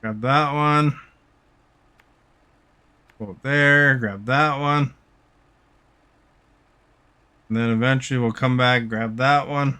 Grab that one. Go up there, grab that one. And then eventually we'll come back, grab that one.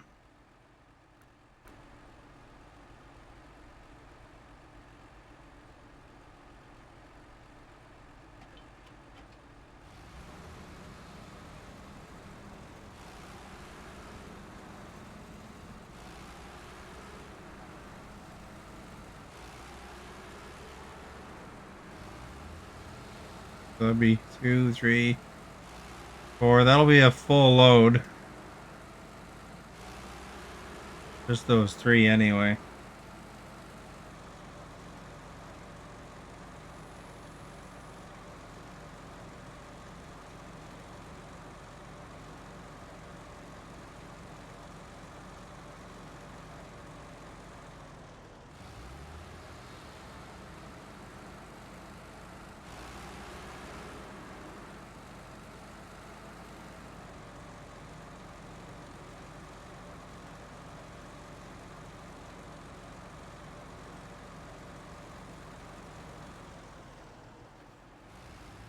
So that'll be 2, 3, 4. That'll be a full load. Just those 3 anyway.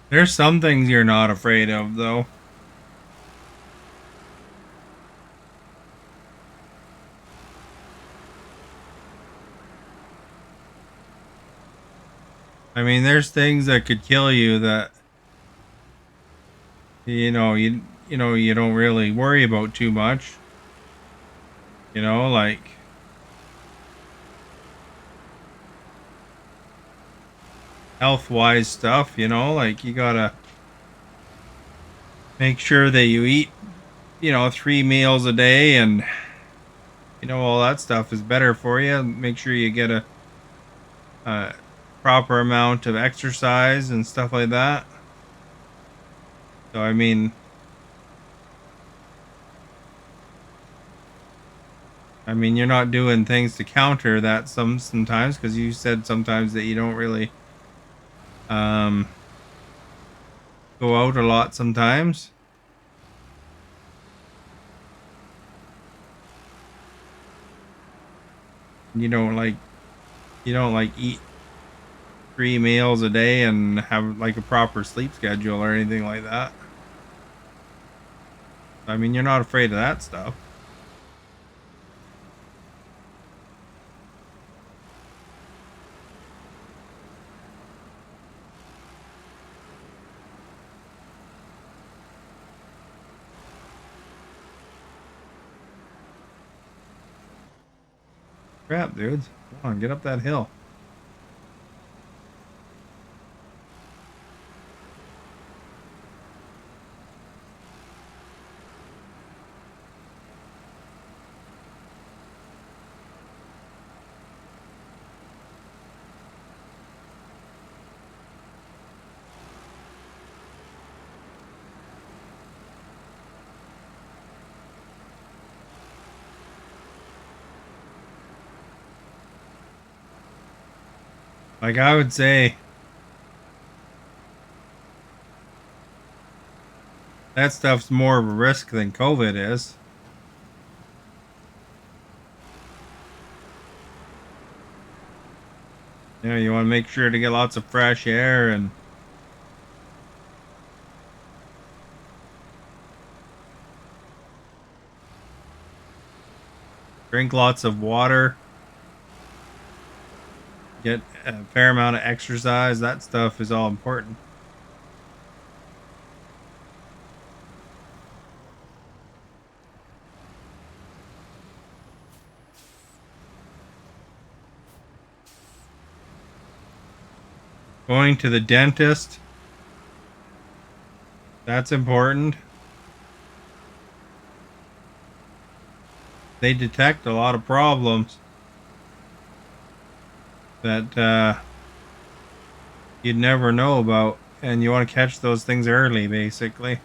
There's some things you're not afraid of, though. I mean, there's things that could kill you that you don't really worry about too much. Like health-wise stuff. Like you gotta make sure that you eat, 3 meals a day, and all that stuff is better for you. Make sure you get a proper amount of exercise and stuff like that. So I mean, you're not doing things to counter that sometimes, because you said sometimes that you don't really um go out a lot sometimes. You don't like eat 3 meals a day and have like a proper sleep schedule or anything like that. I mean, you're not afraid of that stuff. Crap, dudes. Come on, get up that hill. Like I would say, that stuff's more of a risk than COVID is. You want to make sure to get lots of fresh air and drink lots of water. Get a fair amount of exercise. That stuff is all important. Going to the dentist, that's important. They detect a lot of problems that you'd never know about, and you want to catch those things early, basically.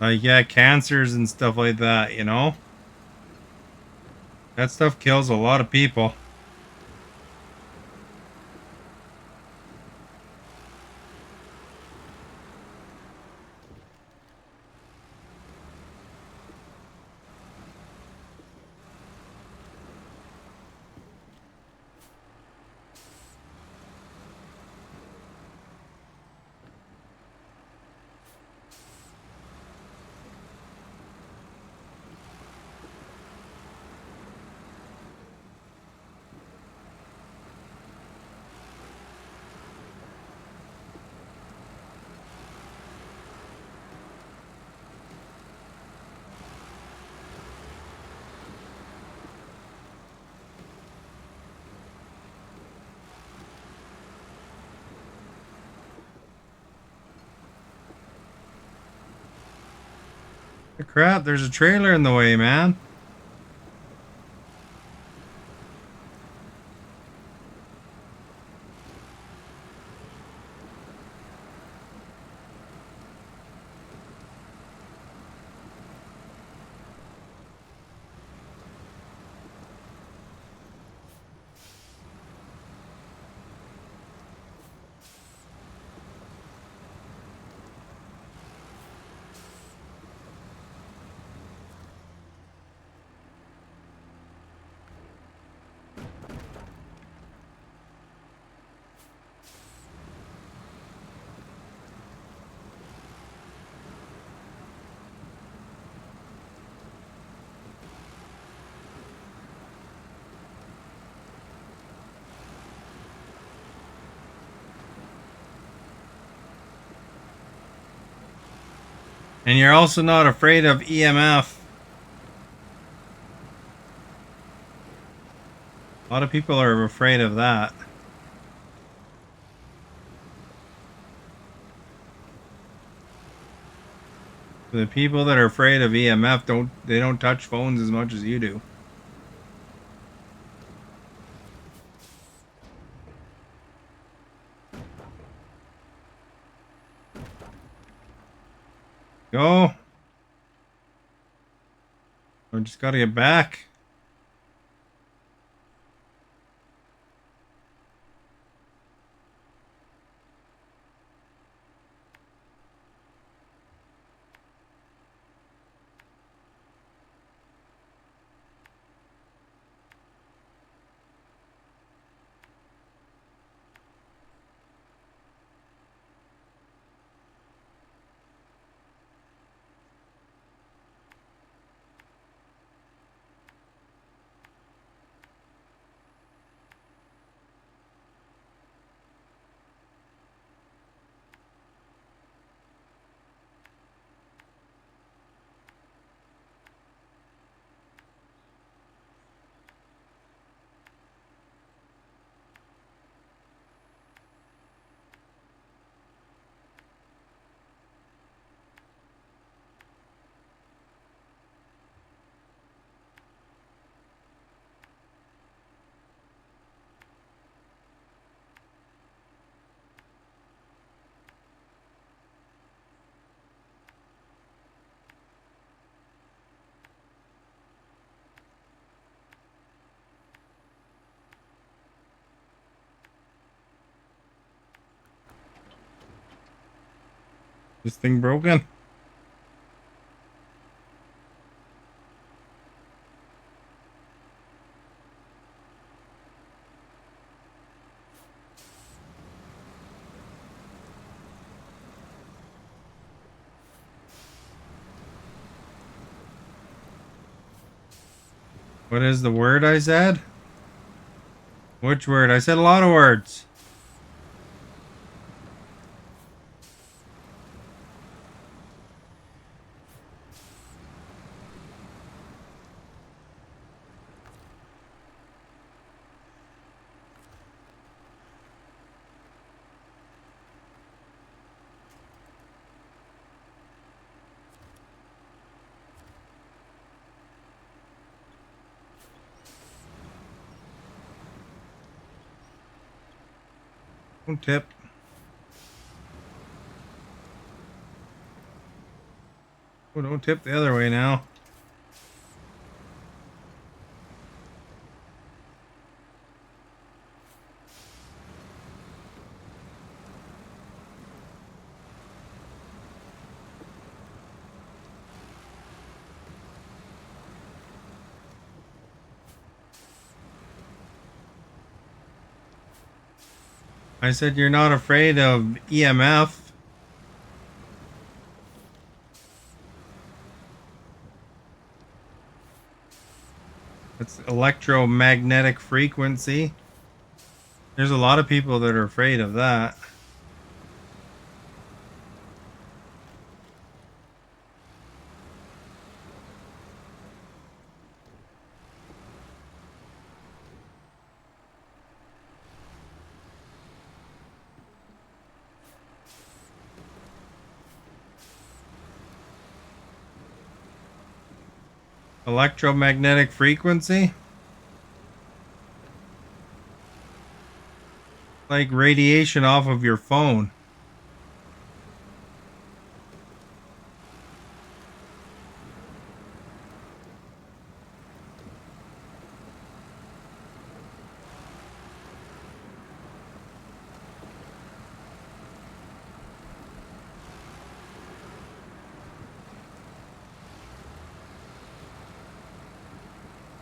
Like, yeah, cancers and stuff like that. That stuff kills a lot of people. Crap, there's a trailer in the way, man. And you're also not afraid of EMF. A lot of people are afraid of that. The people that are afraid of EMF don't touch phones as much as you do. Go. I just gotta get back. This thing broken? What is the word I said? Which word? I said a lot of words. Don't tip. Oh, don't tip the other way now. I said you're not afraid of EMF. It's electromagnetic frequency. There's a lot of people that are afraid of that. Electromagnetic frequency? Like radiation off of your phone.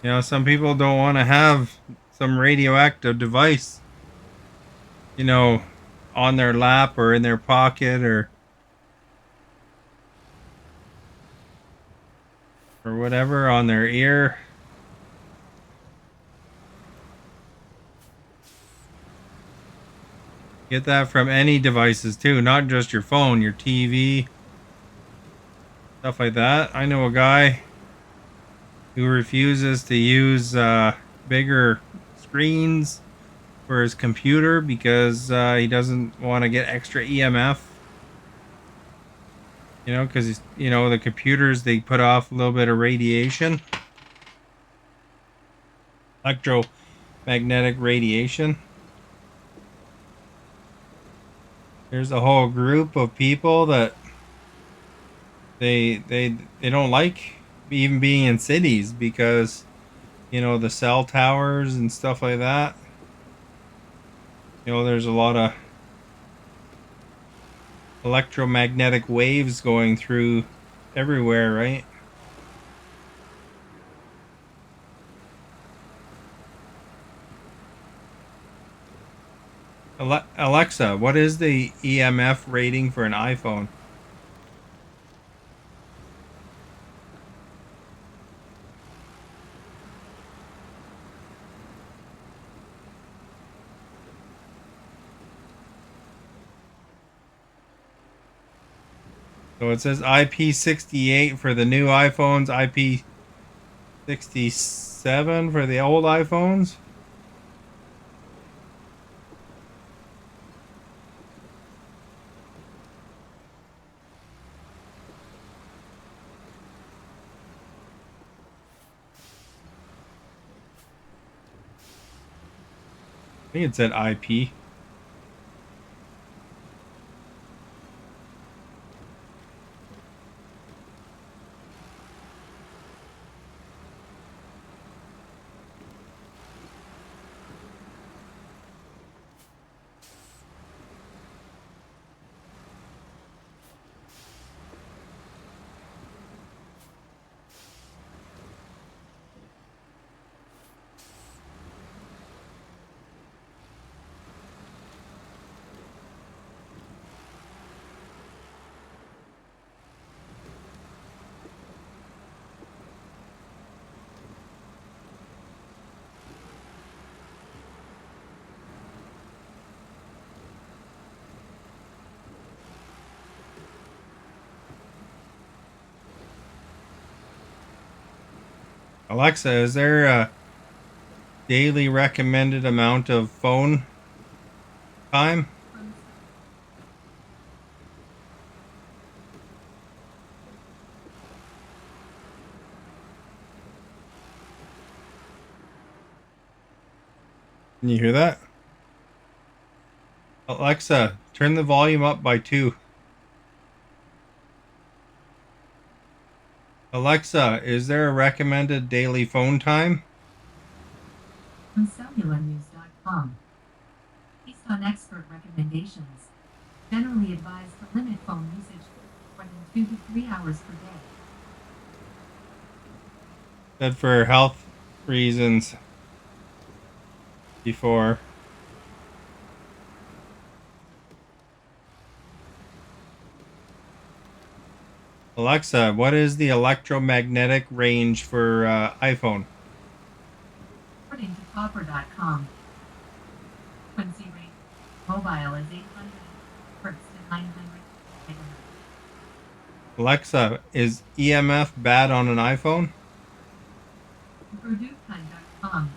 You know, some people don't want to have some radioactive device, you know, on their lap or in their pocket or whatever on their ear. Get that from any devices too, not just your phone, your TV. stuff like that. I know a guy who refuses to use bigger screens for his computer because he doesn't want to get extra EMF. You know, because the computers, they put off a little bit of radiation, electromagnetic radiation. There's a whole group of people that they don't like even being in cities because the cell towers and stuff like that. There's a lot of electromagnetic waves going through everywhere, right? Alexa, what is the EMF rating for an iPhone? So it says IP68 for the new iPhones, IP67 for the old iPhones. I think it said IP. Alexa, is there a daily recommended amount of phone time? Can you hear that? Alexa, turn the volume up by 2. Alexa, is there a recommended daily phone time? On cellularnews.com. Based on expert recommendations, generally advised to limit phone usage for more than 2 to 3 hours per day. Said for health reasons before. Alexa, what is the electromagnetic range for iPhone? According to copper.com, frequency range mobile is 800 hertz to 900 megahertz. Alexa, is EMF bad on an iPhone? Produktime.com.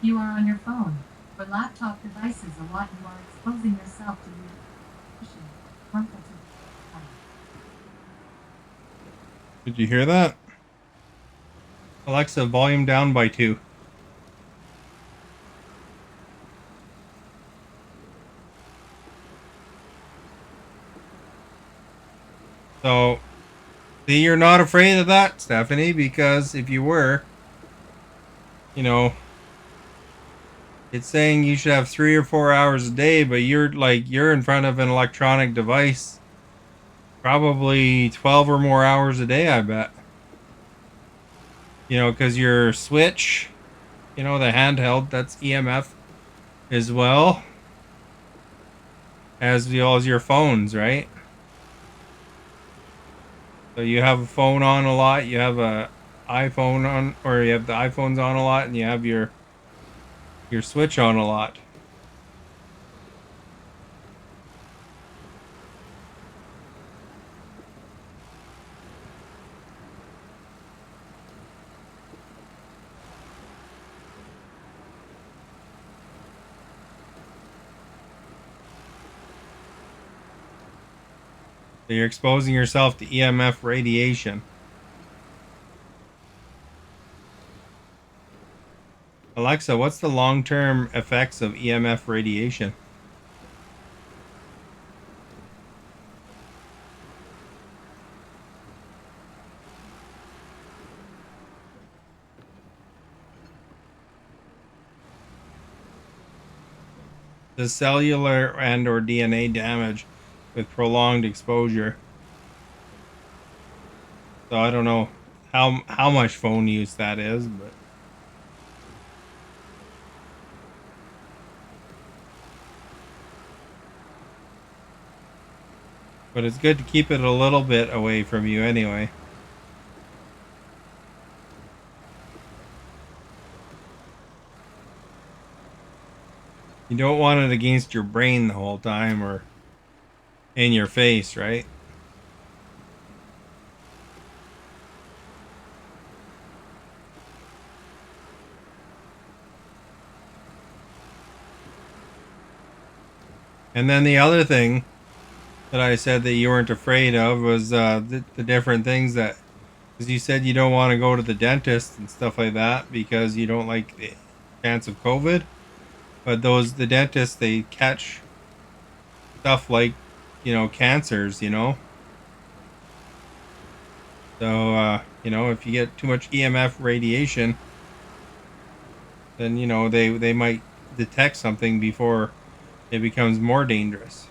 You are on your phone or laptop devices a lot. You are exposing yourself to radiation harmful to the body. Did you hear that? Alexa, volume down by 2. So, see, you're not afraid of that, Stephanie, because if you were, it's saying you should have 3 or 4 hours a day, but you're in front of an electronic device probably 12 or more hours a day, I bet. Because your Switch, the handheld, that's EMF as well as your phones, right? So you have a phone on a lot, you have a iPhone on, or you have the iPhones on a lot, and you have your Switch on a lot. So you're exposing yourself to EMF radiation. Alexa, what's the long-term effects of EMF radiation? The cellular and or DNA damage with prolonged exposure. So I don't know how much phone use that is, but it's good to keep it a little bit away from you anyway. You don't want it against your brain the whole time or in your face, right? And then the other thing that I said that you weren't afraid of was the different things that, because you said you don't want to go to the dentist and stuff like that because you don't like the chance of COVID. But the dentists, they catch stuff like, cancers, So, if you get too much EMF radiation, then, they might detect something before it becomes more dangerous.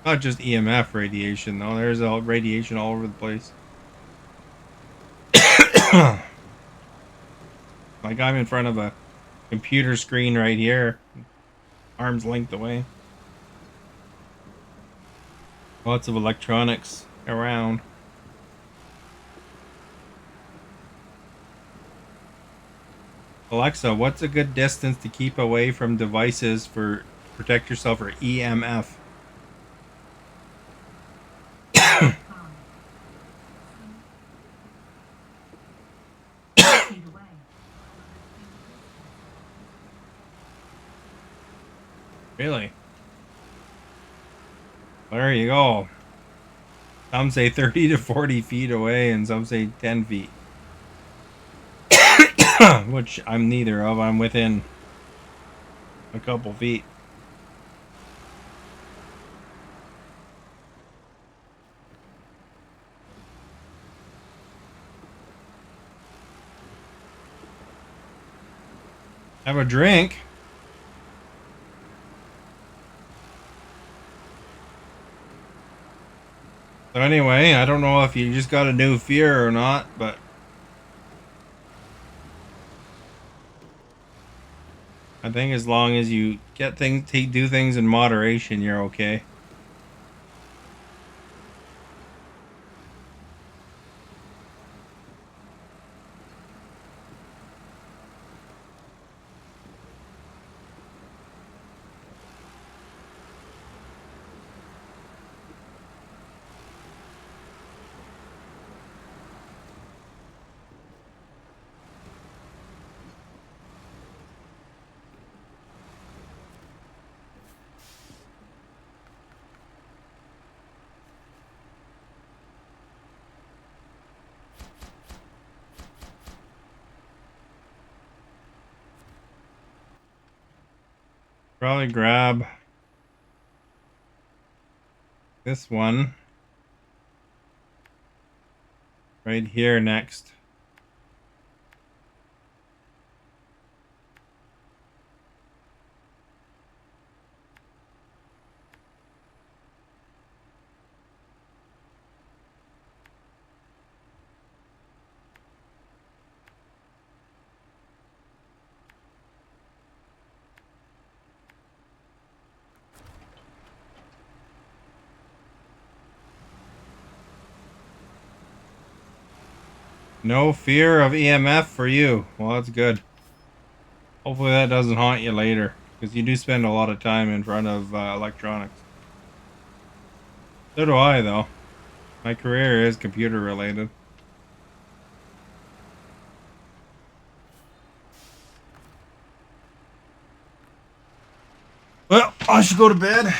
Not just EMF radiation, though. There's radiation all over the place. Like I'm in front of a computer screen right here, arm's length away. Lots of electronics around. Alexa, what's a good distance to keep away from devices for protect yourself from EMF? Feet away. Really? There you go. Some say 30 to 40 feet away, and some say 10 feet. Which I'm neither of. I'm within a couple feet. Have a drink. So anyway, I don't know if you just got a new fear or not, but I think as long as you do things in moderation, you're okay. Probably grab this one right here next. No fear of EMF for you. Well, that's good. Hopefully that doesn't haunt you later, because you do spend a lot of time in front of electronics. So do I, though. My career is computer related. Well, I should go to bed.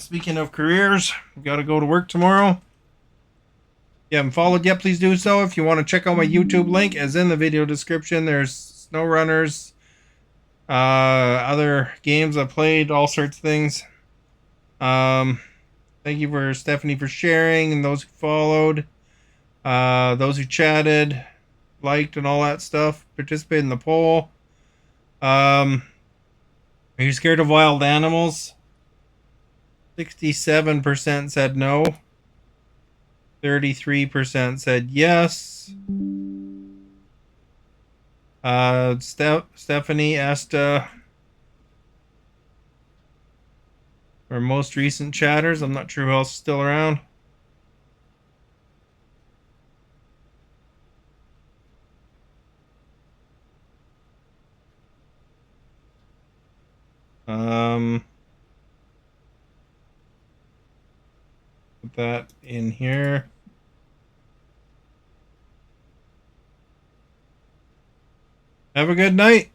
Speaking of careers, gotta go to work tomorrow. If you haven't followed yet, please do so. If you want to check out my YouTube link, as in the video description, there's Snowrunners, other games I played, all sorts of things. Thank you for Stephanie for sharing, and those who followed, those who chatted, liked, and all that stuff. Participated in the poll. Are you scared of wild animals? 67% said no. 33% said yes. Stephanie asked our most recent chatters. I'm not sure who else is still around. Put that in here. Have a good night.